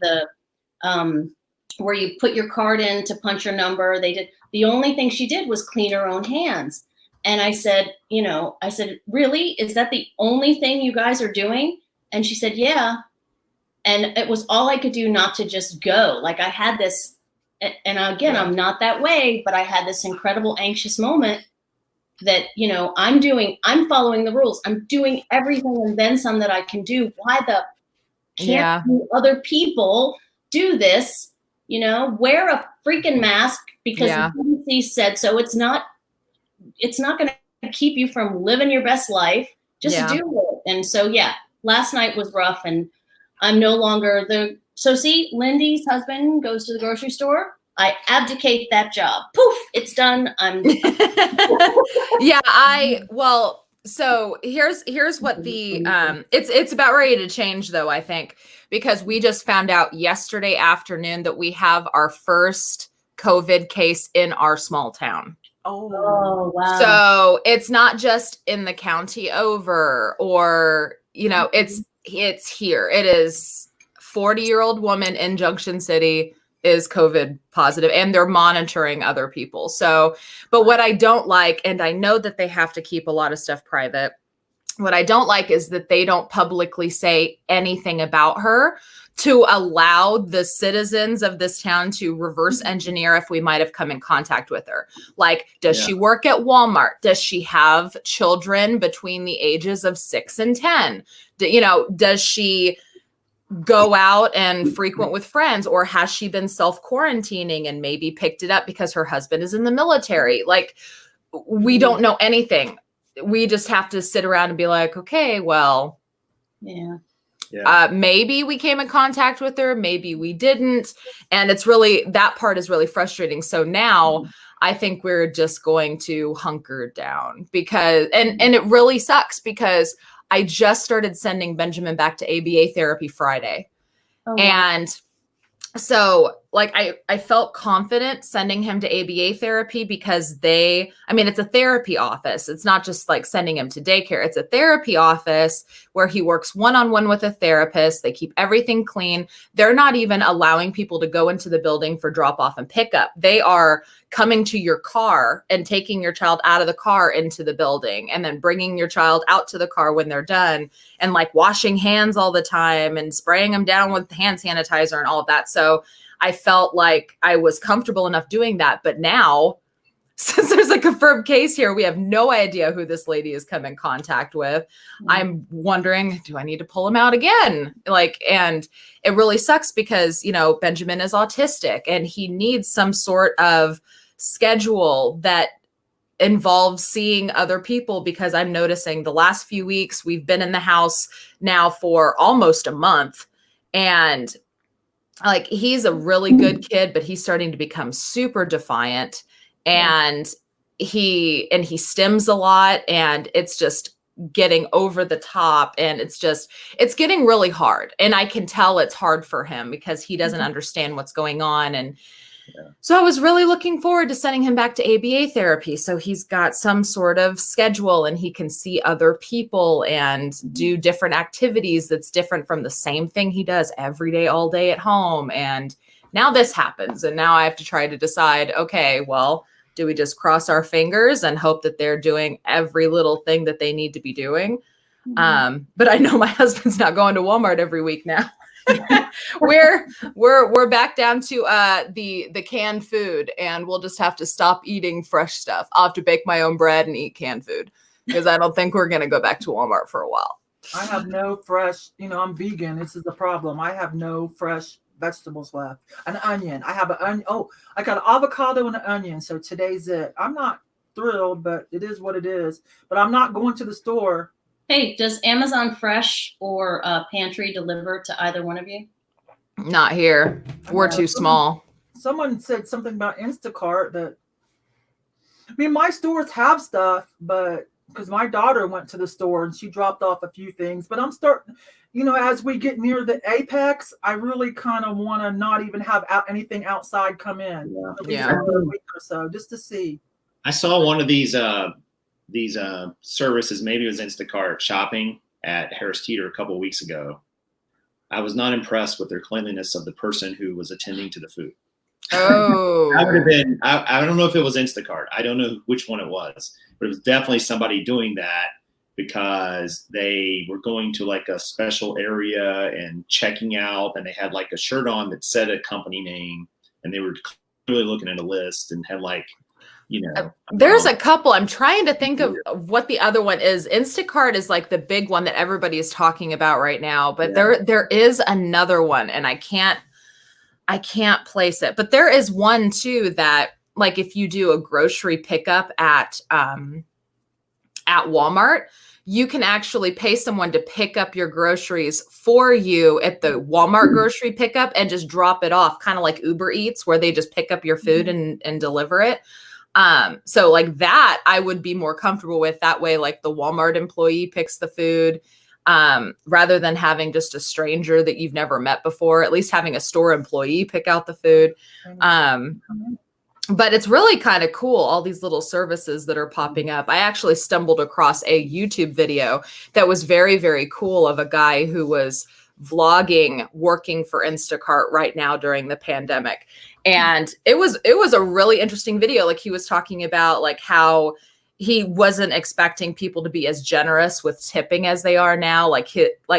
Where you put your card in to punch your number, they did. The only thing she did was clean her own hands. And I said, really? Is that the only thing you guys are doing? And she said, yeah. And it was all I could do not to just go. Like I had this, and again, I'm not that way, but I had this incredible anxious moment that, I'm following the rules. I'm doing everything and then some that I can do. Why the can't other people do this? Wear a freaking mask because the CDC said so. It's not going to keep you from living your best life. Just do it. And so, last night was rough, and I'm no longer Lindy's husband goes to the grocery store. I abdicate that job. Poof, it's done. So here's what the it's about ready to change though, I think, because we just found out yesterday afternoon that we have our first COVID case in our small town. Oh, wow. So it's not just in the county over, or, you know, it's here. It is 40-year-old woman in Junction City is COVID positive, and they're monitoring other people. So, but what I don't like, and I know that they have to keep a lot of stuff private, what I don't like is that they don't publicly say anything about her to allow the citizens of this town to reverse engineer if we might have come in contact with her. Like, does she work at Walmart? Does she have children between the ages of 6 and 10? You know, does she go out and frequent with friends, or has she been self-quarantining and maybe picked it up because her husband is in the military? Like, we don't know anything. We just have to sit around and be like, okay, well, maybe we came in contact with her, maybe we didn't. And it's really, that part is really frustrating. So now I think we're just going to hunker down because, and it really sucks because I just started sending Benjamin back to ABA therapy Friday. Oh, wow. And so like, I felt confident sending him to ABA therapy because it's a therapy office. It's not just like sending him to daycare. It's a therapy office where he works one-on-one with a therapist. They keep everything clean. They're not even allowing people to go into the building for drop off and pickup. They are coming to your car and taking your child out of the car into the building and then bringing your child out to the car when they're done, and like washing hands all the time and spraying them down with hand sanitizer and all of that. So I felt like I was comfortable enough doing that. But now, since there's a confirmed case here, we have no idea who this lady has come in contact with. I'm wondering, do I need to pull him out again? Like, and it really sucks because, you know, Benjamin is autistic and he needs some sort of schedule that involves seeing other people, because I'm noticing the last few weeks we've been in the house now for almost a month, and like, he's a really good kid, but he's starting to become super defiant, and he stims a lot, and it's just getting over the top, and it's getting really hard. And I can tell it's hard for him because he doesn't understand what's going on. And so I was really looking forward to sending him back to ABA therapy. So he's got some sort of schedule and he can see other people and do different activities that's different from the same thing he does every day, all day at home. And now this happens. And now I have to try to decide, okay, well, do we just cross our fingers and hope that they're doing every little thing that they need to be doing? But I know my husband's not going to Walmart every week now. we're back down to the canned food, and we'll just have to stop eating fresh stuff. I'll have to bake my own bread and eat canned food because I don't think we're going to go back to Walmart for a while. I have no fresh, I'm vegan. This is the problem. I have no fresh vegetables left. An onion. I have an onion. Oh, I got an avocado and an onion. So today's it. I'm not thrilled, but it is what it is. But I'm not going to the store. Hey, does Amazon Fresh or Pantry deliver to either one of you? Not here. We're too small. Someone said something about Instacart that, my stores have stuff, but because my daughter went to the store and she dropped off a few things, but I'm starting, as we get near the apex, I really kind of want to not even have anything outside come in. Yeah. A week or so, just to see. I saw one of these services, maybe it was Instacart shopping at Harris Teeter a couple of weeks ago. I was not impressed with their cleanliness of the person who was attending to the food. Oh, I would have been, I don't know if it was Instacart. I don't know which one it was, but it was definitely somebody doing that because they were going to like a special area and checking out, and they had like a shirt on that said a company name, and they were really looking at a list and had like, there's a couple. I'm trying to think of what the other one is. Instacart is like the big one that everybody is talking about right now, but there is another one, and I can't place it. But there is one too that, like, if you do a grocery pickup at Walmart, you can actually pay someone to pick up your groceries for you at the Walmart grocery pickup and just drop it off, kind of like Uber Eats, where they just pick up your food and deliver it. So like that, I would be more comfortable with that way. Like the Walmart employee picks the food, rather than having just a stranger that you've never met before, at least having a store employee pick out the food. but it's really kind of cool, all these little services that are popping up. I actually stumbled across a YouTube video that was very, very cool of a guy who was vlogging working for Instacart right now during the pandemic. And it was a really interesting video. Like, he was talking about like how he wasn't expecting people to be as generous with tipping as they are now. Like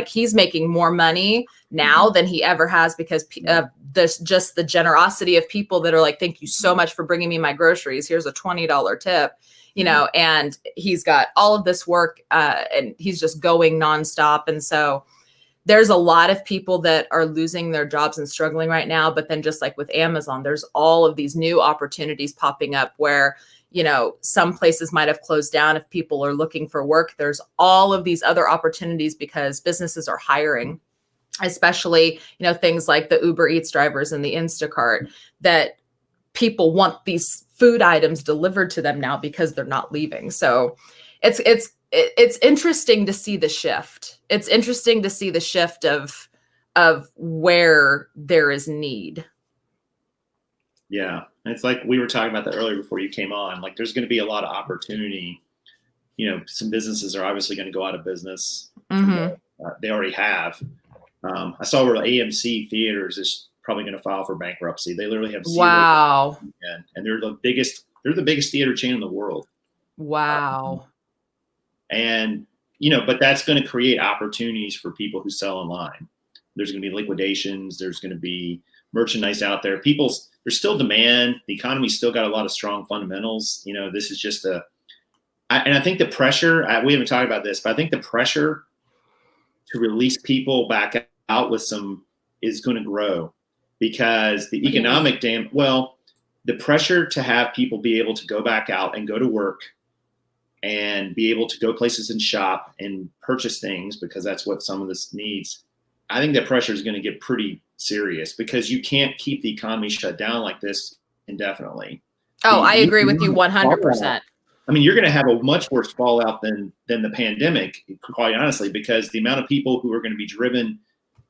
he's making more money now than he ever has because of just the generosity of people that are like, thank you so much for bringing me my groceries. Here's a $20 tip, you know, and he's got all of this work and he's just going nonstop. And so there's a lot of people that are losing their jobs and struggling right now. But then just like with Amazon, there's all of these new opportunities popping up where, you know, some places might have closed down. If people are looking for work, there's all of these other opportunities because businesses are hiring, especially, you know, things like the Uber Eats drivers and the Instacart, that people want these food items delivered to them now because they're not leaving. So it's interesting to see the shift. It's interesting to see the shift of where there is need. Yeah. And it's like we were talking about that earlier before you came on. Like, there's going to be a lot of opportunity. You know, some businesses are obviously going to go out of business. They already have. I saw where the AMC theaters is probably going to file for bankruptcy. They literally have zero. Wow. And they're the biggest theater chain in the world. Wow. And, you know, but that's going to create opportunities for people who sell online. There's going to be liquidations. There's going to be merchandise out there. There's still demand. The economy's still got a lot of strong fundamentals. You know, this is just and I think the pressure, we haven't talked about this, but I think the pressure to release people back out with some is going to grow because the economic the pressure to have people be able to go back out and go to work and be able to go places and shop and purchase things because that's what some of this needs. I think that pressure is going to get pretty serious because you can't keep the economy shut down like this indefinitely. Oh, I agree with you 100%. I mean, you're going to have a much worse fallout than the pandemic, quite honestly, because the amount of people who are going to be driven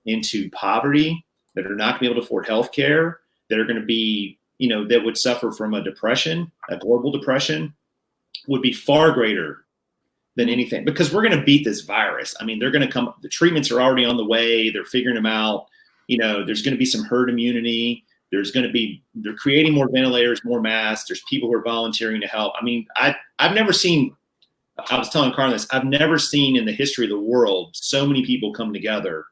into poverty, that are not going to be able to afford health care, that are going to be, you know, that would suffer from a depression, a global depression, would be far greater than anything, because we're going to beat this virus. I mean, they're going to come, the treatments are already on the way. They're figuring them out. You know, there's going to be some herd immunity. They're creating more ventilators, more masks. There's people who are volunteering to help. I mean, I've never seen, I was telling Caron this, I've never seen in the history of the world so many people come together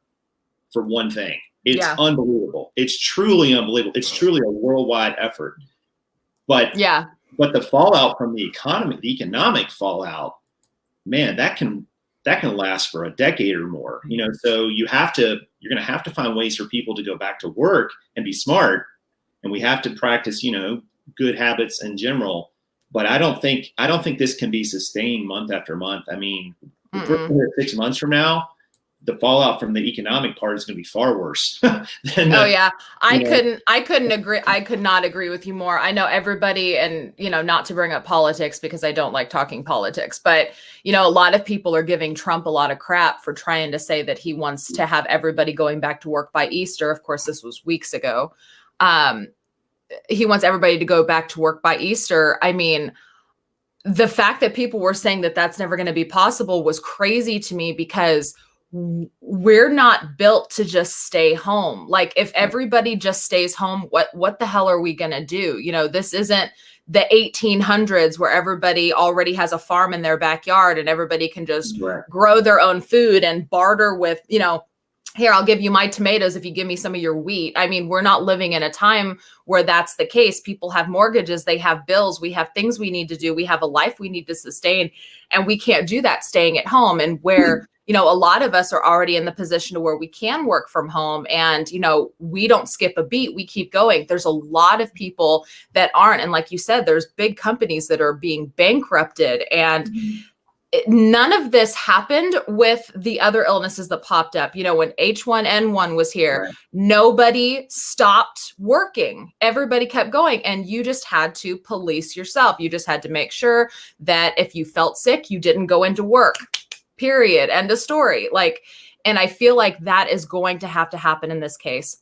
for one thing. It's unbelievable. It's truly unbelievable. It's truly a worldwide effort. But the fallout from the economy, the economic fallout, man, that can last for a decade or more. You know, so you're going to have to find ways for people to go back to work and be smart. And we have to practice, you know, good habits in general. But I don't think this can be sustained month after month. I mean, if we're here 6 months from now, the fallout from the economic part is going to be far worse than I could not agree with you more. I know everybody, and, you know, not to bring up politics because I don't like talking politics, but, you know, a lot of people are giving Trump a lot of crap for trying to say that he wants to have everybody going back to work by Easter. Of course, this was weeks ago. He wants everybody to go back to work by Easter. I mean, the fact that people were saying that that's never going to be possible was crazy to me, because we're not built to just stay home. Like, if everybody just stays home, what the hell are we going to do? You know, this isn't the 1800s where everybody already has a farm in their backyard and everybody can just grow their own food and barter with, you know, here, I'll give you my tomatoes if you give me some of your wheat. I mean, we're not living in a time where that's the case. People have mortgages, they have bills, we have things we need to do, we have a life we need to sustain, and we can't do that staying at home. And where, you know, a lot of us are already in the position to where we can work from home, and, you know, we don't skip a beat, we keep going. There's a lot of people that aren't. And like you said, there's big companies that are being bankrupted, and none of this happened with the other illnesses that popped up. You know, when H1N1 was here, nobody stopped working. Everybody kept going, and you just had to police yourself. You just had to make sure that if you felt sick, you didn't go into work, period. End of story. Like, and I feel like that is going to happen in this case.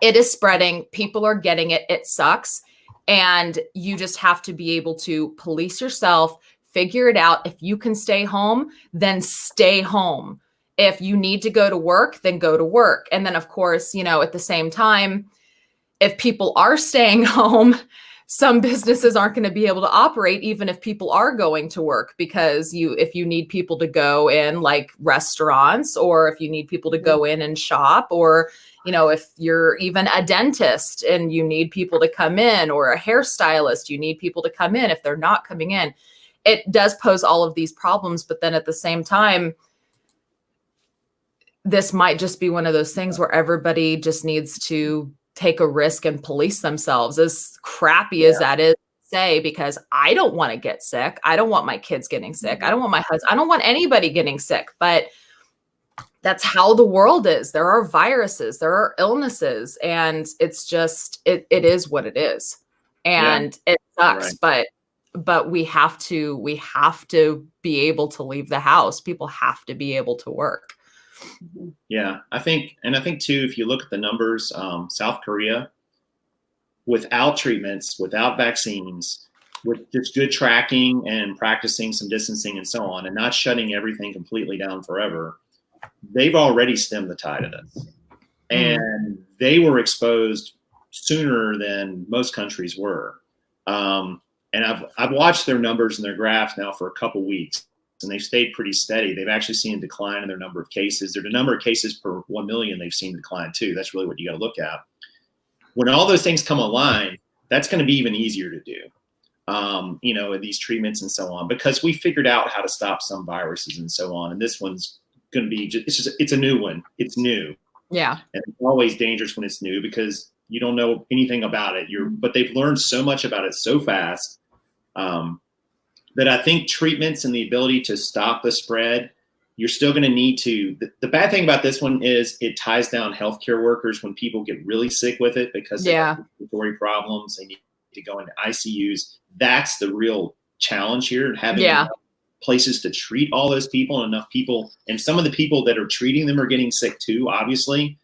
It is spreading. People are getting it. It sucks. And you just have to be able to police yourself, figure it out. If you can stay home, then stay home. If you need to go to work, then go to work. And then, of course, you know, at the same time, if people are staying home, some businesses aren't going to be able to operate even if people are going to work, because if you need people to go in, like restaurants, or if you need people to go in and shop, or, you know, if you're even a dentist and you need people to come in, or a hairstylist, you need people to come in. If they're not coming in, it does pose all of these problems. But then at the same time, this might just be one of those things where everybody just needs to take a risk and police themselves, as crappy as that is to say, because I don't want to get sick. I don't want my kids getting sick. I don't want my husband, I don't want anybody getting sick, but that's how the world is. There are viruses, there are illnesses, and it's just, it is what it is. And it sucks, but we have to be able to leave the house. People have to be able to work. Yeah, I think too, if you look at the numbers, South Korea, without treatments, without vaccines, with just good tracking and practicing some distancing and so on, and not shutting everything completely down forever, they've already stemmed the tide of this. And they were exposed sooner than most countries were. And I've watched their numbers and their graphs now for a couple weeks, and they've stayed pretty steady. They've actually seen a decline in their number of cases. The number of cases per 1 million, they've seen decline too. That's really what you got to look at. When all those things come online, that's going to be even easier to do, you know, these treatments and so on, because we figured out how to stop some viruses and so on. And this one's going to be it's a new one. It's new. Yeah. And it's always dangerous when it's new because you don't know anything about it. But they've learned so much about it so fast that I think treatments and the ability to stop the spread, you're still going to need to. The bad thing about this one is it ties down healthcare workers when people get really sick with it because they have respiratory problems. They need to go into ICUs. That's the real challenge here, having enough places to treat all those people, and enough people. And some of the people that are treating them are getting sick too, obviously,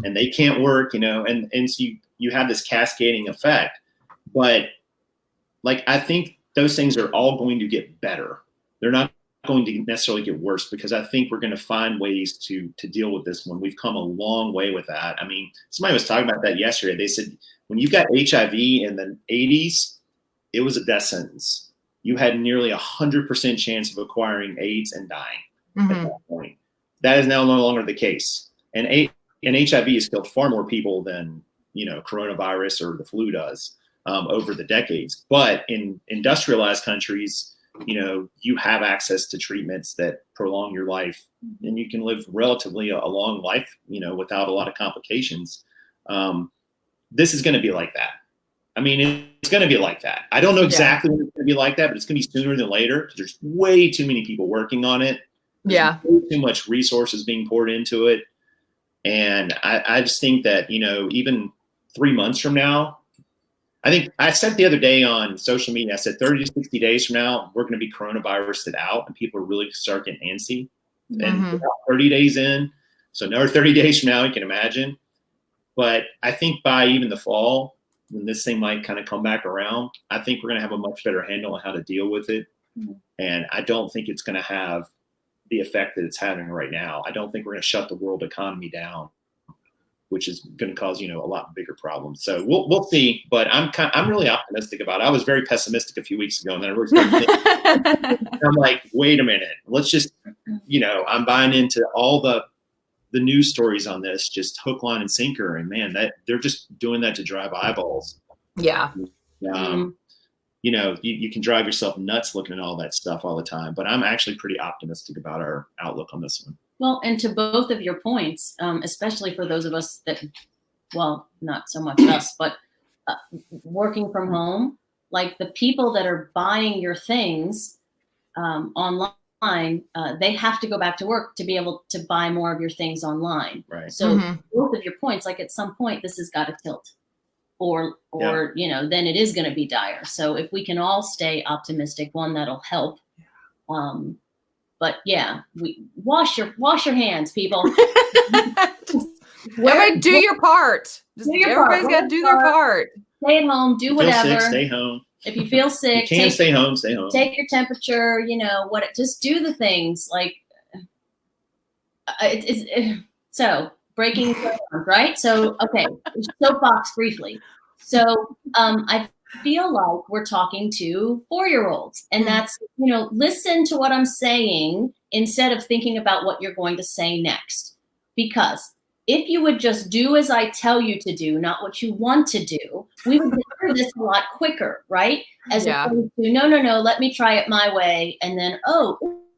and they can't work, you know, and so you have this cascading effect. But like, I think those things are all going to get better. They're not going to necessarily get worse, because I think we're going to find ways to deal with this one. We've come a long way with that. I mean, somebody was talking about that yesterday. They said when you got HIV in the 80s, it was a death sentence. You had nearly 100% chance of acquiring AIDS and dying at that point. That is now no longer the case. And HIV has killed far more people than, you know, coronavirus or the flu does over the decades. But in industrialized countries, you know, you have access to treatments that prolong your life, and you can live relatively a long life, you know, without a lot of complications. This is going to be like that. I mean, it's going to be like that. I don't know exactly when it's going to be like that, but it's going to be sooner than later, because there's way too many people working on it. There's way too much resources being poured into it. And I just think that, you know, even 3 months from now, I think I said the other day on social media, I said 30 to 60 days from now, we're going to be coronavirused out, and people are really start getting antsy. And about 30 days in, so another 30 days from now, you can imagine. But I think by even the fall, when this thing might kind of come back around, I think we're going to have a much better handle on how to deal with it. And I don't think it's going to have the effect that it's having right now. I don't think we're going to shut the world economy down, which is going to cause, you know, a lot bigger problems. So we'll see. But I'm really optimistic about it. I was very pessimistic a few weeks ago, and then I really started thinking, I'm like, wait a minute, let's just, you know, I'm buying into all the news stories on this, just hook, line, and sinker. And man, that they're just doing that to drive eyeballs. Yeah. You know, you can drive yourself nuts looking at all that stuff all the time. But I'm actually pretty optimistic about our outlook on this one. Well, and to both of your points, especially for those of us that, well, not so much us, but working from home, like the people that are buying your things online, they have to go back to work to be able to buy more of your things online. Right. So both of your points, like at some point, this has got to tilt, or you know, then it is going to be dire. So if we can all stay optimistic, one, that'll help. But yeah, we wash your hands, people. Everybody do your part. Everybody's got to do their part. stay at home, do If you feel whatever. sick, stay home. If you feel sick, You can stay home, stay home. Take your temperature, you know, just do the things like so breaking ground, right? So, okay, soapbox briefly. So I feel like we're talking to 4-year-olds, and that's, you know, listen to what I'm saying instead of thinking about what you're going to say next. Because if you would just do as I tell you to do, not what you want to do, we would get through this a lot quicker, right? As opposed to, no, let me try it my way. And then,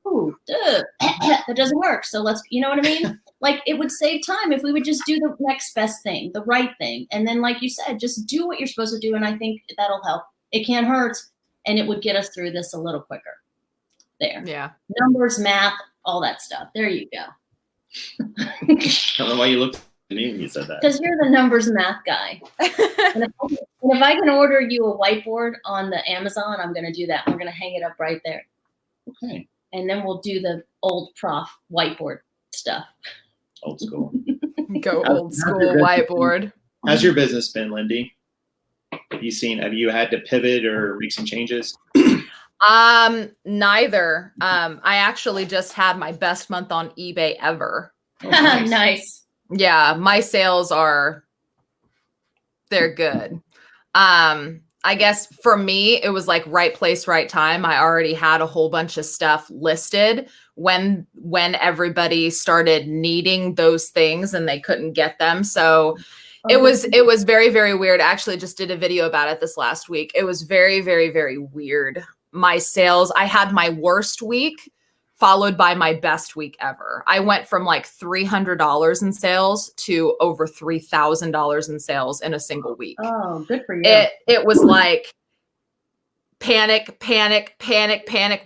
that doesn't work. So let's, you know what I mean? Like, it would save time if we would just do the next best thing, the right thing. And then, like you said, just do what you're supposed to do. And I think that'll help. It can't hurt. And it would get us through this a little quicker. There. Yeah. Numbers, math, all that stuff. There you go. I don't know why you looked at me when you said that. Because you're the numbers math guy. And if I can order you a whiteboard on the Amazon, I'm going to do that. We're going to hang it up right there. Okay. And then we'll do the old prof whiteboard stuff. Old school. Go old school whiteboard. How's your business been, Lindy? Have you had to pivot or make some changes? Neither. I actually just had my best month on eBay ever. Oh, nice. Nice. Yeah, my sales they're good. I guess for me, it was like right place, right time. I already had a whole bunch of stuff listed when everybody started needing those things and they couldn't get them. So it was very, very weird. I actually just did a video about it this last week. It was very, very, very weird. My sales, I had my worst week followed by my best week ever. I went from like $300 in sales to over $3,000 in sales in a single week. Oh, good for you. It was like panic.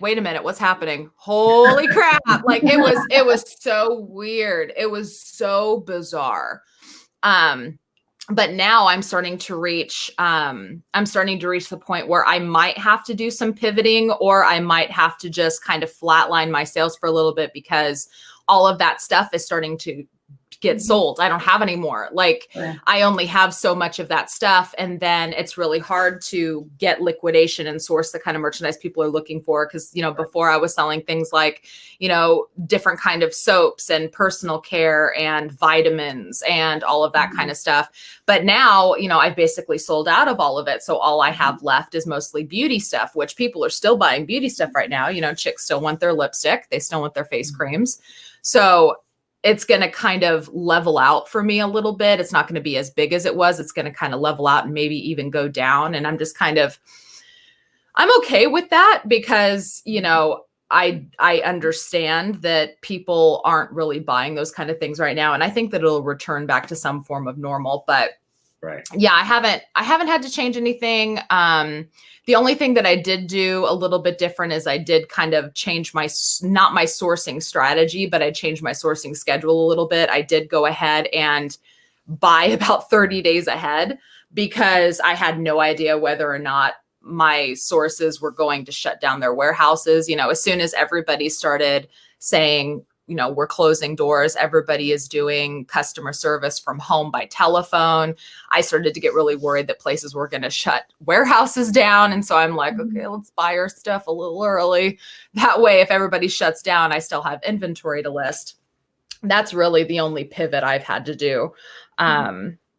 Wait a minute, what's happening? Holy crap. Like it was so weird. It was so bizarre. But now I'm starting to reach the point where I might have to do some pivoting, or I might have to just kind of flatline my sales for a little bit because all of that stuff is starting to get sold. I don't have any more. Like I only have so much of that stuff. And then it's really hard to get liquidation and source the kind of merchandise people are looking for. Cause before I was selling things like, different kind of soaps and personal care and vitamins and all of that kind of stuff. But now, I've basically sold out of all of it. So all I have left is mostly beauty stuff, which people are still buying beauty stuff right now. Chicks still want their lipstick. They still want their face creams. So it's going to kind of level out for me a little bit. It's not going to be as big as it was. It's going to kind of level out and maybe even go down. And I'm just I'm okay with that because, I understand that people aren't really buying those kind of things right now. And I think that it'll return back to some form of normal, but right. Yeah, I haven't had to change anything. The only thing that I did do a little bit different is I did kind of change not my sourcing strategy, but I changed my sourcing schedule a little bit. I did go ahead and buy about 30 days ahead because I had no idea whether or not my sources were going to shut down their warehouses. As soon as everybody started saying, we're closing doors, everybody is doing customer service from home by telephone, I started to get really worried that places were going to shut warehouses down. And so I'm like, okay, let's buy our stuff a little early. That way, if everybody shuts down, I still have inventory to list. That's really the only pivot I've had to do.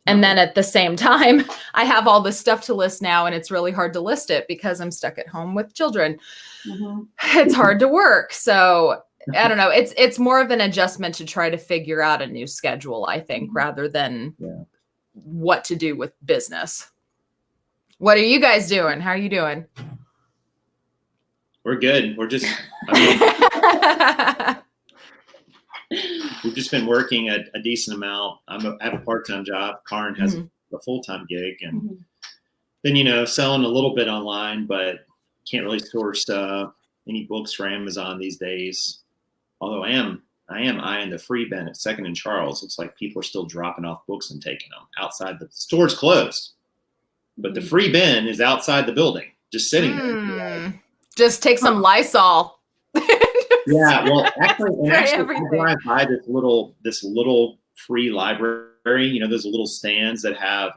And then at the same time, I have all this stuff to list now, and it's really hard to list it because I'm stuck at home with children. It's hard to work. So I don't know. It's more of an adjustment to try to figure out a new schedule, I think, rather than what to do with business. What are you guys doing? How are you doing? We're good. We're just, we've just been working a decent amount. I have a part-time job. Caron has a full-time gig, and then, selling a little bit online, but can't really source any books for Amazon these days. Although I am eyeing the free bin at 2nd and Charles. Looks like people are still dropping off books and taking them outside. The store's closed, but the free bin is outside the building, just sitting there. Just take some Lysol. Yeah, well, actually, I drive by this little free library. Those little stands that have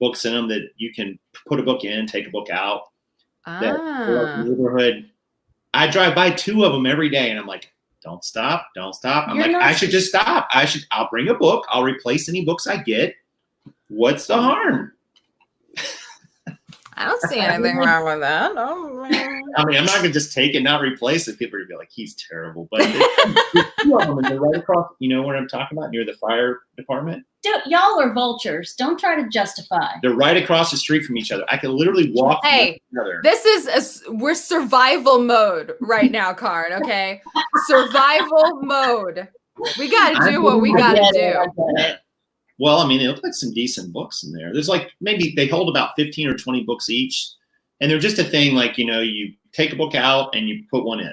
books in them that you can put a book in, take a book out. That Ah. neighborhood. I drive by 2 of them every day, and I'm like, don't stop. I'm You're like, not I should just stop. I'll bring a book. I'll replace any books I get. What's the harm? I don't see anything wrong with that. Oh, I mean, I'm not gonna just take it, not replace it. People are gonna be like, he's terrible. But there's 2 of them, and they're right across. You know what I'm talking about? Near the fire department. Y'all are vultures. Don't try to justify. They're right across the street from each other. I can literally walk. Hey, together. this is we're survival mode right now, Caron. Okay, survival mode. We got to do what we got to do. Well, I mean, they look like some decent books in there. There's like maybe they hold about 15 or 20 books each, and they're just a thing like, you know, you take a book out and you put one in,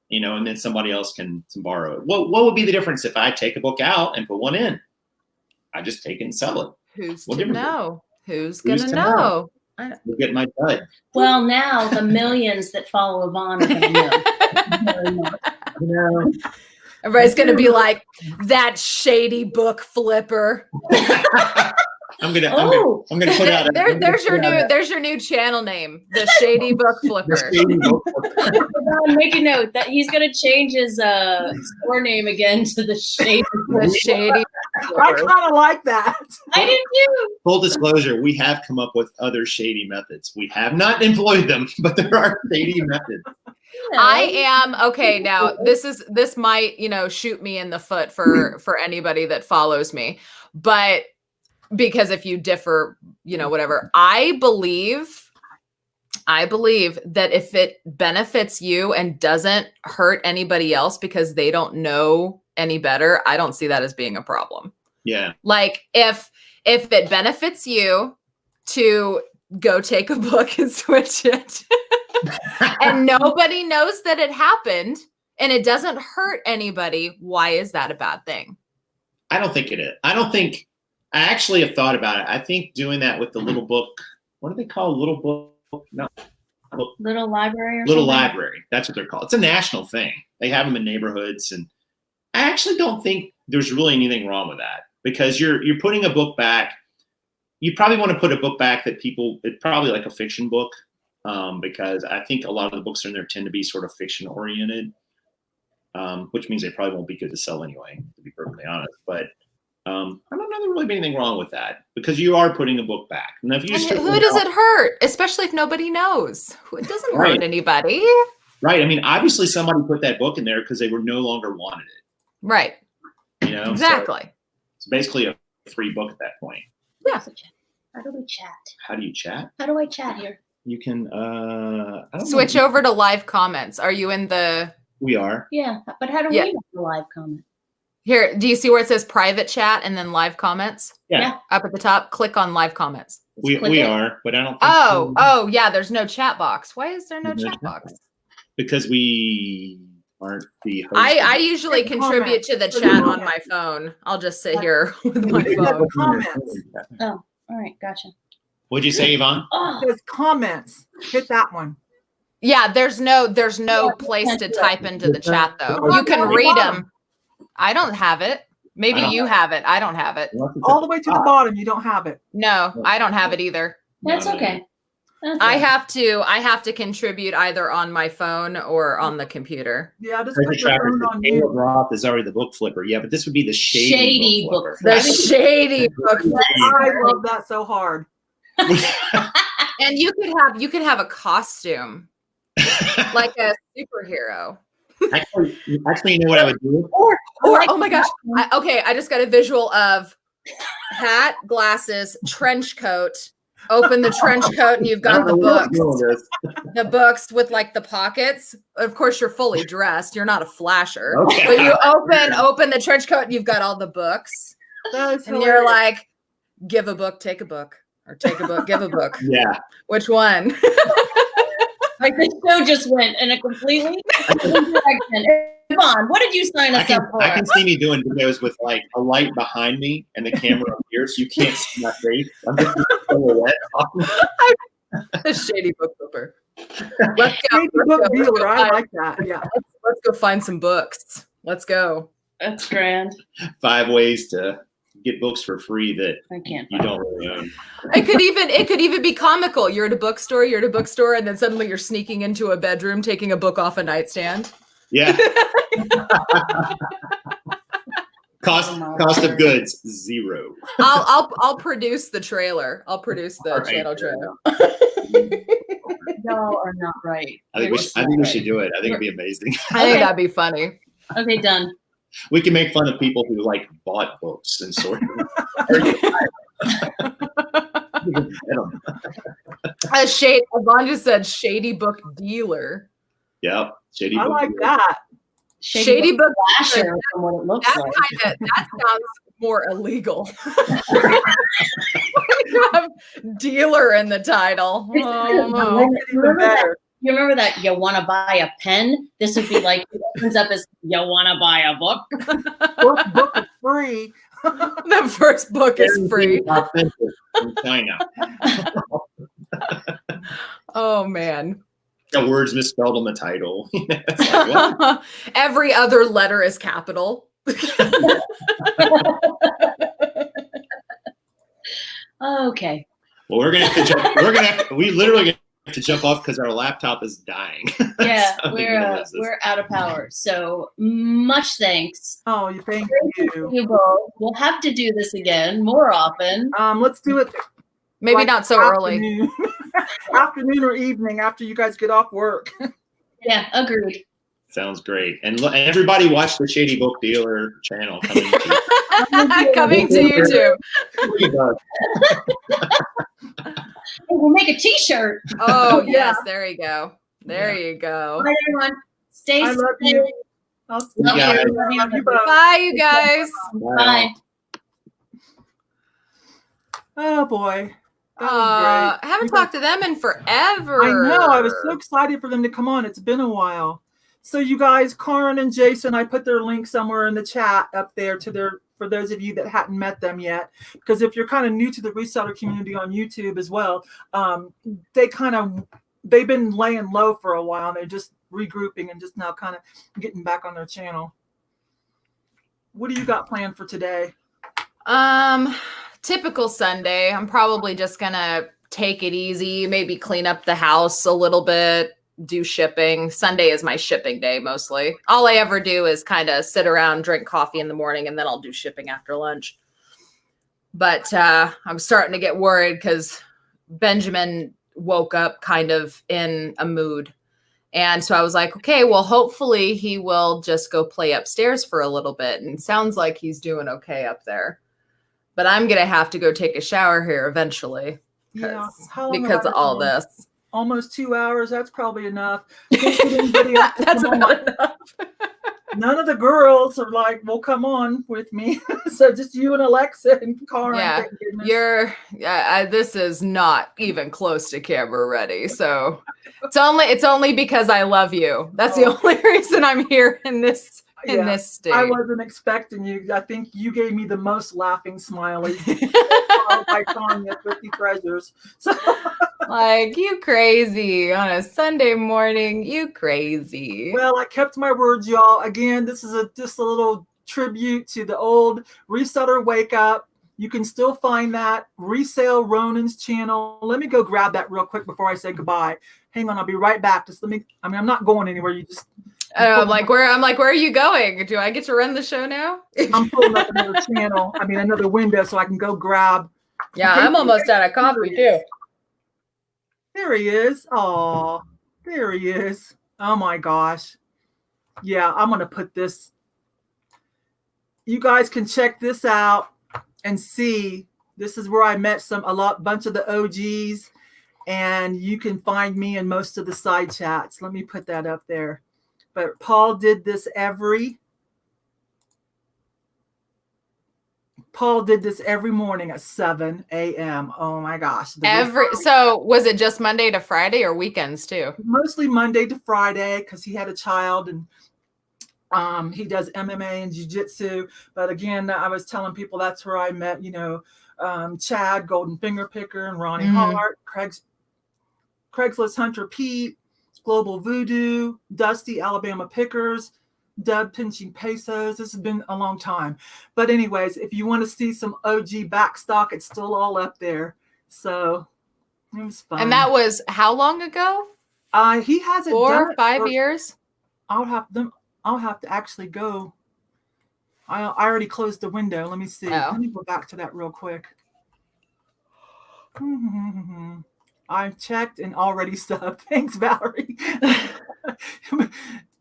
you know, and then somebody else can borrow it. What would be the difference if I take a book out and put one in? I just take it and sell it. Who's What to difference? know? Who's Who's gonna to know? You'll get my dud. Well, now the millions that follow Yvonne are going to know. You know, Everybody's gonna be like, that shady book flipper. I'm gonna put out. There's your new channel name, the Shady Book Flipper. Make a note that he's going to change his store name again to the Shady. The Shady I Flipper. kind of like that. I did too. Full disclosure, we have come up with other shady methods. We have not employed them, but there are shady methods. I am okay now. This might, you know, shoot me in the foot for anybody that follows me, but because if you differ, you know, whatever. I believe that if it benefits you and doesn't hurt anybody else because they don't know any better, I don't see that as being a problem. Yeah. Like if it benefits you to go take a book and switch it and nobody knows that it happened and it doesn't hurt anybody, why is that a bad thing? I don't think it is. I actually have thought about it. I think doing that with the little book, what do they call little book? No. Little library or Little something? library. That's what they're called. It's a national thing. They have them in neighborhoods. And I actually don't think there's really anything wrong with that because you're putting a book back. You probably want to put a book back that it's probably like a fiction book because I think a lot of the books in there tend to be sort of fiction oriented, which means they probably won't be good to sell anyway, to be perfectly honest. But I don't know there's really anything wrong with that because you are putting a book back. And if you who does it hurt? Especially if nobody knows. It doesn't hurt anybody. Right. I mean, obviously somebody put that book in there because they were no longer wanted it. Right. You know? Exactly. So it's basically a free book at that point. Yeah. How do we chat? How do you chat? How do I chat here? You can I don't Switch know. over to live comments. Are you in the We are. Yeah, but how do we make a live comment? here? Do you see where it says private chat and then live comments? Yeah. Up at the top, click on live comments. We are, but I don't think Oh, yeah, there's no chat box. Why is there no There's no chat chat box? because we aren't the host. I usually Click contribute comments. to the Click chat on comments. my phone. I'll just sit here with my Click phone. comments. Oh, all right, gotcha. What'd you say, Yvonne? Oh, It says comments. Hit that one. Yeah, there's no place to type into the chat though. You can read them. I don't have it. Maybe you have it. I don't have it. All the way to the bottom. You don't have it. No, I don't have it either. that's okay. That's I okay. have to contribute either on my phone or on the computer. Yeah, just Treasure put your Tracker phone says on Caleb mute. Roth is already the book flipper. Yeah, but this would be the shady book flipper. The shady book. I love that so hard. And you could have a costume like a superhero. Actually, you know what I would do? Or oh my gosh. I just got a visual of hat, glasses, trench coat. Open the trench coat and you've got the books. The books with like the pockets. Of course, you're fully dressed. You're not a flasher. Okay. But you open the trench coat and you've got all the books. That is And you're hilarious. like, give a book, take a book. Or take a book, give a book. Yeah. Which one? Like the show just went in a completely different direction. Yvonne, what did you sign us up for? I can see me doing videos with like a light behind me and the camera up here, so you can't see my face. I'm just silhouette. The shady book flipper. Let's go. Shady book dealer. I like that. Yeah. Let's go find some books. Let's go. That's grand. 5 ways to get books for free that I can't. you don't really own. It could even be comical. You're at a bookstore, and then suddenly you're sneaking into a bedroom, taking a book off a nightstand. Yeah. Cost of goods, 0. I'll produce the trailer. I'll produce the channel trailer. Y'all are not right. I think we should do it. I think it'd be amazing. I think that'd be funny. Okay, done. We can make fun of people who like bought books and sort them. Yvonne just said shady book dealer. Yep. Shady I book like dealer. that. Shady book Slasher from what it looks like. That sounds more illegal. You have dealer in the title. Oh, no. You remember that you want to buy a pen? This would be like, it opens up as, you want to buy a book? First book is free. The first book is free. Authentic from China. Oh, man. The words misspelled on the title. It's like, what? Every other letter is capital. Okay. Well, we're gonna have to jump. We literally gonna have to jump off because our laptop is dying. Yeah, So we're out of power. So much thanks. Oh, thank you. You both. We'll have to do this again more often. Let's do it. Maybe like not so early. Afternoon or evening after you guys get off work. Yeah, agreed. Sounds great. And everybody watch the Shady Book Dealer channel coming to Coming to YouTube. We'll make a t-shirt. Oh, yes. There you go. There you go. Bye, everyone. Stay I safe. love you. I'll see Love Yeah. you. Love you both. Bye, you guys. Bye. Oh boy. That was I great. haven't talked to them in forever. I know. I was so excited for them to come on. It's been a while. So you guys, Caron and Jason, I put their link somewhere in the chat up there to their, for those of you that hadn't met them yet. Because if you're kind of new to the reseller community on YouTube as well, they've been laying low for a while. And they're just regrouping and just now kind of getting back on their channel. What do you got planned for today? Typical Sunday. I'm probably just gonna take it easy, maybe clean up the house a little bit, do shipping. Sunday is my shipping day mostly. All I ever do is kind of sit around, drink coffee in the morning, and then I'll do shipping after lunch. But I'm starting to get worried because Benjamin woke up kind of in a mood. And so I was like, okay, well, hopefully he will just go play upstairs for a little bit. And it sounds like he's doing okay up there. But I'm going to have to go take a shower here eventually Yeah. How long because have I of all been on? this. Almost 2 hours. That's probably enough. Can't get anybody else to That's come about on. enough. None of the girls are like, well, come on with me. So just you and Alexa and Caron. Yeah, thank goodness. this is not even close to camera ready. So it's only because I love you. That's the only reason I'm here in this this state. I wasn't expecting you. I think you gave me the most laughing smiley. By Tanya, 50 treasures. So Like, you crazy on a Sunday morning, you crazy. well, I kept my words, y'all. Again, this is just a little tribute to the old reseller wake up. You can still find that Resale Ronan's channel. Let me go grab that real quick before I say goodbye. Hang on, I'll be right back. I'm not going anywhere. You just I'm like, where are you going? Do I get to run the show now? I'm pulling up another channel. Another window so I can go grab. Yeah, I'm almost out of coffee too. There he is. Oh, there he is. Oh my gosh. Yeah, I'm going to put this. You guys can check this out and see. This is where I met bunch of the OGs, and you can find me in most of the side chats. Let me put that up there. But Paul did this every morning at 7 a.m. Oh my gosh. So was it just Monday to Friday or weekends too? Mostly Monday to Friday because he had a child and he does MMA and jiu-jitsu. But again, I was telling people that's where I met, Chad, Golden Finger Picker, and Ronnie Hart, Craigslist Hunter Pete, Global Voodoo, Dusty, Alabama Pickers, Dub pinching pesos. This has been a long time. But anyways, if you want to see some OG back stock, it's still all up there. So it was fun. And that was how long ago? He hasn't 4 done or it 5 for- years? I'll have to actually go. I already closed the window. Let me see. Oh. Let me go back to that real quick. I've checked and already subbed. Thanks, Valerie.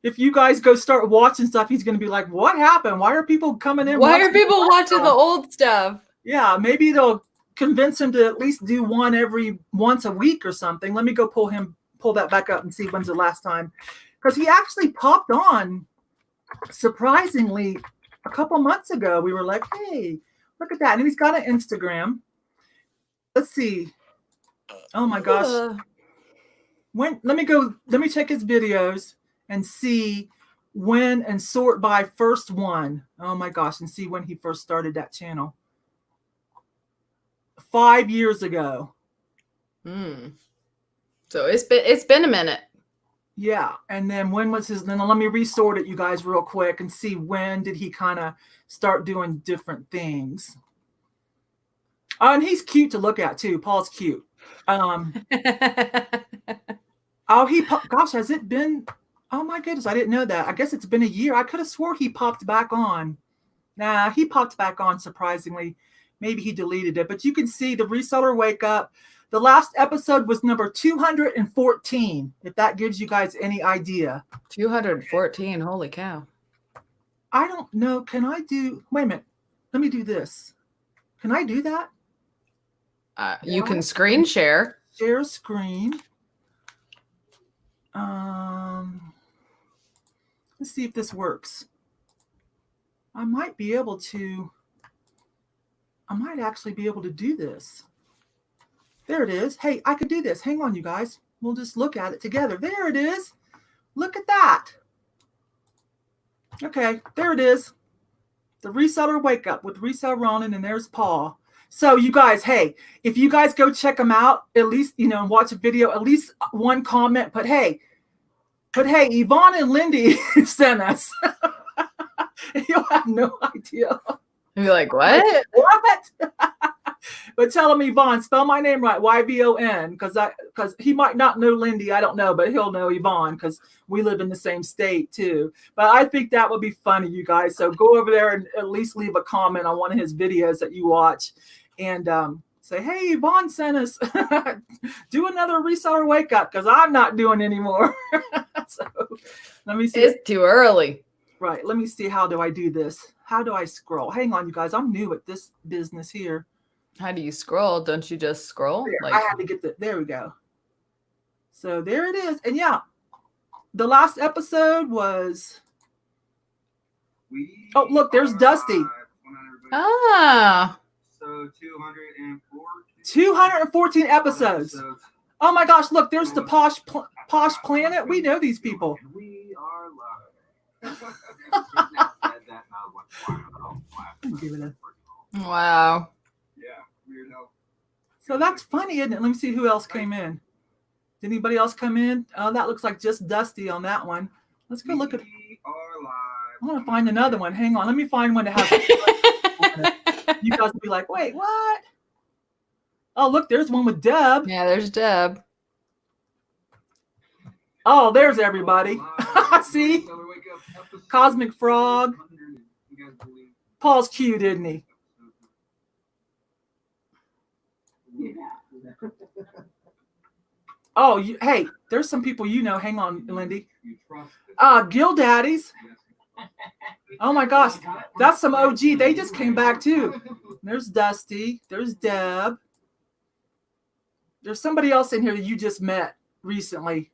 If you guys go start watching stuff, he's going to be like, what happened? Why are people coming in? Why are watching people watching the old stuff? Yeah, maybe they'll convince him to at least do one once a week or something. Let me go pull that back up and see when's the last time. Because he actually popped on, surprisingly, a couple months ago. We were like, hey, look at that. And he's got an Instagram. Let's see. Oh my gosh. Let me check his videos and see when and sort by first one. Oh my gosh, and see when he first started that channel. 5 years ago. So it's been a minute. Yeah, and then when was his? Then let me resort it, you guys, real quick, and see when did he kind of start doing different things. And he's cute to look at too. Paul's cute. Gosh, has it been? Oh my goodness, I didn't know that. I guess it's been a year. I could have swore he popped back on. Nah, he popped back on, surprisingly. Maybe he deleted it, but you can see the reseller wake up. The last episode was number 214, if that gives you guys any idea. 214, holy cow. I don't know. Can I do, wait a minute. Let me do this. Can I do that? You can screen share. Share screen. Let's see if this works. I might actually be able to do this. There it is. Hey, I could do this. Hang on, you guys. We'll just look at it together. There it is. Look at that. Okay, there it is. The reseller wake up with Resell Ronan, and there's Paul. So you guys, hey, if you guys go check them out, at least, watch a video, at least one comment, but hey, Yvonne and Lindy sent us. You'll have no idea. You'll be like, what? What? But tell him, Yvonne, spell my name right, Y-V-O-N, because he might not know Lindy, I don't know, but he'll know Yvonne because we live in the same state too. But I think that would be funny, you guys. So go over there and at least leave a comment on one of his videos that you watch and say, hey, Yvonne sent us. Do another reseller wake up because I'm not doing anymore. So let me see. It's too early. Right. Let me see. How do I do this? How do I scroll? Hang on, you guys. I'm new at this business here. How do you scroll? Don't you just scroll? There, I had to get there we go. So there it is. And yeah, the last episode was. Oh, look, there's Dusty. Ah. So 214 episodes. Oh my gosh, look, there's the Posh Planet. We know these people. We are live. Wow. So that's funny, isn't it? Let me see who else came in. Did anybody else come in? Oh, that looks like just Dusty on that one. Let's go look at. I want to find another one. Hang on. Let me find one that has. You guys will be like, wait, what? Oh, look, there's one with Deb. Yeah, there's Deb. Oh, there's everybody. See? Cosmic Frog. Paul's cute, isn't he? Oh, hey, there's some people you know. Hang on, Lindy. Gill Daddies. Oh my gosh, that's some OG. They just came back too. There's Dusty. There's Deb. There's somebody else in here that you just met recently.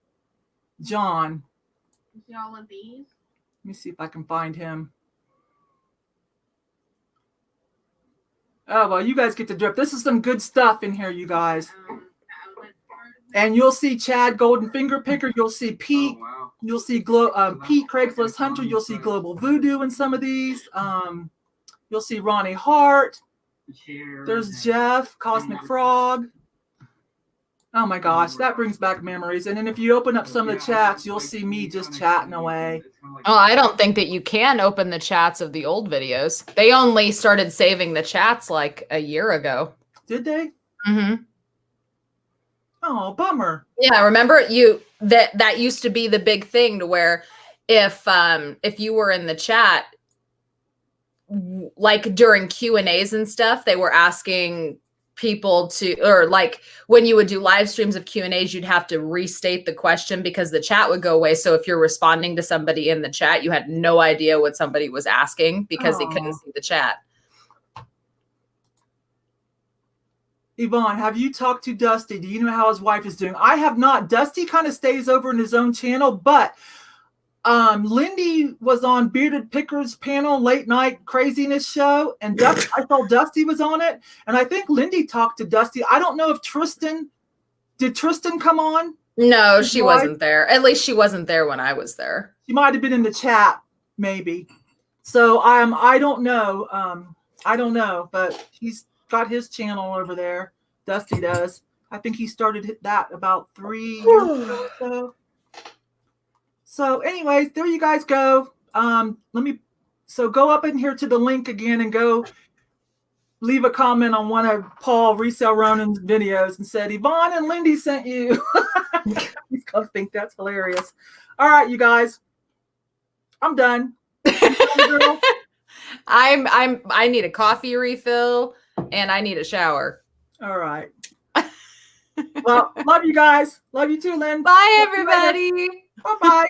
John. See all of these? Let me see if I can find him. Oh, well, you guys get to drip. This is some good stuff in here, you guys. And you'll see Chad Golden Finger Picker. You'll see Pete. Oh, wow. You'll see Pete Craigslist Hunter. You'll see Global Voodoo in some of these. You'll see Ronnie Hart. There's Jeff, Cosmic Frog. Oh my gosh, that brings back memories. And then if you open up some of the chats, you'll see me just chatting away. Oh, I don't think that you can open the chats of the old videos. They only started saving the chats like a year ago. Did they? Mm-hmm. Oh, bummer. Yeah, remember that used to be the big thing to where if you were in the chat, like during Q&As and stuff, they were asking people to, or like when you would do live streams of Q&As, you'd have to restate the question because the chat would go away. So if you're responding to somebody in the chat, you had no idea what somebody was asking because they couldn't see the chat. Yvonne, have you talked to Dusty? Do you know how his wife is doing? I have not. Dusty kind of stays over in his own channel, but Lindy was on Bearded Picker's panel late night craziness show, and I saw Dusty was on it, and I think Lindy talked to Dusty. I don't know if did Tristan come on? No, she wasn't there. At least she wasn't there when I was there. She might have been in the chat, maybe. So I don't know, but he's got his channel over there. Dusty does. I think he started that about 3 years ago or so. So anyways, there you guys go. Go up in here to the link again and go leave a comment on one of Paul Resell Ronan's videos and said, Yvonne and Lindy sent you. He's gonna think that's hilarious. All right, you guys. I'm done. I need a coffee refill and I need a shower. All right. Well, love you guys. Love you too, Lynn. Bye, everybody. Bye-bye.